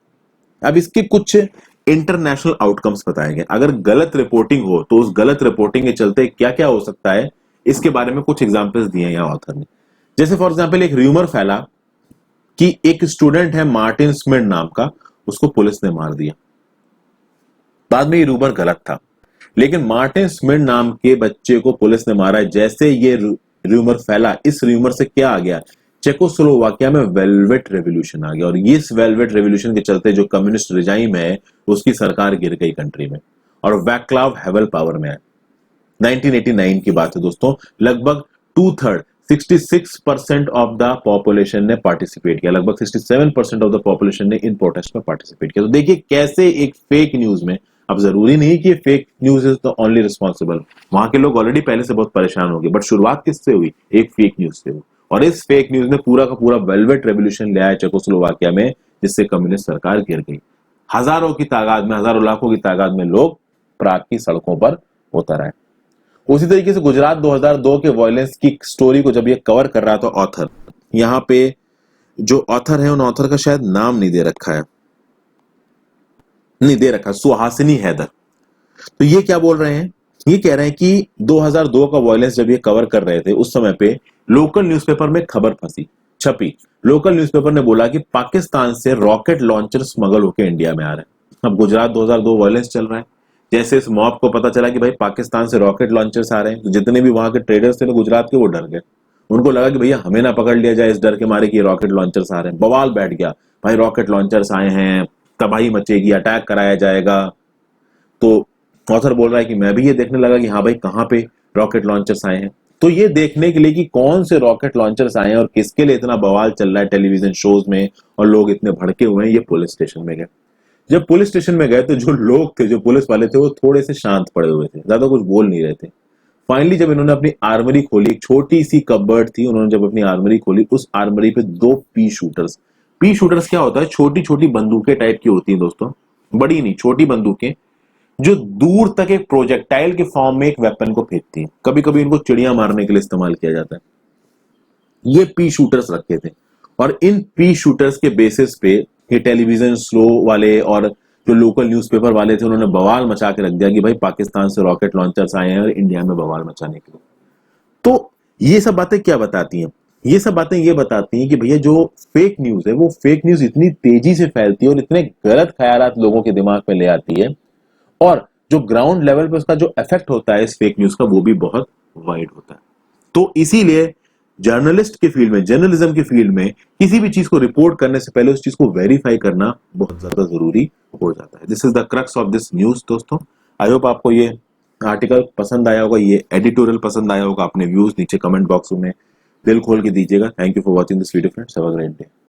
S1: अब इसके कुछ इंटरनेशनल आउटकम्स बताए गए। अगर गलत रिपोर्टिंग हो तो उस गलत रिपोर्टिंग के चलते क्या क्या हो सकता है, इसके बारे में कुछ एग्जांपल्स दिए हैं यहाँ ऑथर ने। जैसे फॉर एग्जांपल एक र्यूमर फैला कि एक स्टूडेंट है मार्टिन स्मिथ नाम का, उसको पुलिस ने मार दिया। बाद में ये रूमर गलत था, लेकिन मार्टिन स्मिथ नाम के बच्चे को पुलिस ने मारा है। जैसे ये रूमर फैला, इस रूमर से क्या आ गया, चेकोस्लोवाकिया में वेलवेट रेवोल्यूशन आ गया, और इस वेलवेट रेवोल्यूशन के चलते जो कम्युनिस्ट रिजाइम है उसकी सरकार गिर गई कंट्री में, और वैक्लाव हेवल पावर में है। 1989 की बात है दोस्तों। लगभग 2/3 66% ऑफ द पॉपुलेशन ने पार्टिसिपेट किया, लगभग 67% ऑफ द पॉपुलेशन ने इन प्रोटेस्ट में पार्टिसिपेट किया। तो देखिए कैसे एक फेक न्यूज में, अब जरूरी नहीं कि fake news is the only responsible, वहां के लोग ऑलरेडी पहले से बहुत परेशान हो गए, बट शुरुआत किससे हुई, एक फेक न्यूज से हुई, और इस फेक न्यूज ने पूरा का पूरा वेलवेट रेवोल्यूशन ले आया चेकोस्लोवाकिया में, जिससे कम्युनिस्ट सरकार गिर गई। हजारों की तादाद में, हजारों लाखों की तादाद में लोग प्राग की सड़कों पर उतर आए। उसी तरीके से गुजरात 2002 के वायलेंस की स्टोरी को जब ये कवर कर रहा था ऑथर, यहाँ पे जो ऑथर है उन ऑथर का शायद नाम नहीं दे रखा है, नहीं दे रखा, सुहासिनी हैदर। तो ये क्या बोल रहे हैं, ये कह रहे हैं कि 2002 का वायलेंस जब ये कवर कर रहे थे उस समय पे लोकल न्यूज़पेपर में खबर छपी। लोकल न्यूज़पेपर ने बोला कि पाकिस्तान से रॉकेट लॉन्चर स्मगल होकर इंडिया में आ रहे हैं। अब गुजरात 2002 वायलेंस चल रहा है, जैसे इस मॉब को पता चला कि भाई पाकिस्तान से रॉकेट लॉन्चर्स आ रहे हैं, तो जितने भी वहां के ट्रेडर्स थे ना गुजरात के, वो डर गए। उनको लगा कि भैया हमें ना पकड़ लिया जाए इस डर के मारे कि रॉकेट लॉन्चर्स आ रहे हैं। बवाल बैठ गया, भाई रॉकेट लॉन्चर्स आए हैं, तबाही मचेगी, अटैक कराया जाएगा। तो ऑथर बोल रहा है कि मैं भी ये देखने लगा कि हाँ भाई कहाँ पे रॉकेट लॉन्चर्स आए हैं। तो ये देखने के लिए कि कौन से रॉकेट लॉन्चर्स आए हैं और किसके लिए इतना बवाल चल रहा है टेलीविजन शोज में और लोग इतने भड़के हुए हैं, ये पुलिस स्टेशन में गए। जब पुलिस स्टेशन में गए तो जो लोग थे, जो पुलिस वाले थे, वो थोड़े से शांत पड़े हुए थे, ज्यादा कुछ बोल नहीं रहे थे। फाइनली जब इन्होंने अपनी आर्मरी खोली, एक छोटी सी कबर्ड थी, उन्होंने जब अपनी आर्मरी खोली, उस आर्मरी पे 2 पी शूटर्स क्या होता है, छोटी छोटी बंदूकें टाइप की होती हैं दोस्तों, बड़ी नहीं, छोटी बंदूकें जो दूर तक एक प्रोजेक्टाइल के फॉर्म में एक वेपन को फेंकती है। कभी कभी इनको चिड़िया मारने के लिए इस्तेमाल किया जाता है। ये पी शूटर्स रखे थे और इन पी शूटर्स के बेसिस पे ये टेलीविजन शो वाले और जो लोकल न्यूज़पेपर वाले थे उन्होंने बवाल मचा के रख दिया कि भाई पाकिस्तान से रॉकेट लॉन्चर्स आए हैं और इंडिया में बवाल मचाने के लिए। तो ये सब बातें क्या बताती हैं, ये सब बातें ये बताती हैं कि भैया जो फेक न्यूज है वो फेक न्यूज इतनी तेजी से फैलती है और इतने गलत ख्यालात लोगों के दिमाग में ले आती है, और जो ग्राउंड लेवल पे उसका जो इफेक्ट होता है इस फेक न्यूज का वो भी बहुत वाइड होता है। तो इसीलिए जर्नलिस्ट के फील्ड में, जर्नलिज्म के फील्ड में किसी भी चीज को रिपोर्ट करने से पहले उस चीज को वेरीफाई करना बहुत ज्यादा जरूरी हो जाता है। This is the crux of this news दोस्तों। आई होप आपको ये आर्टिकल पसंद आया होगा, ये एडिटोरियल पसंद आया होगा। अपने व्यूज नीचे कमेंट बॉक्स में दिल खोल के दीजिएगा। Thank you for watching this video friends, have a great day.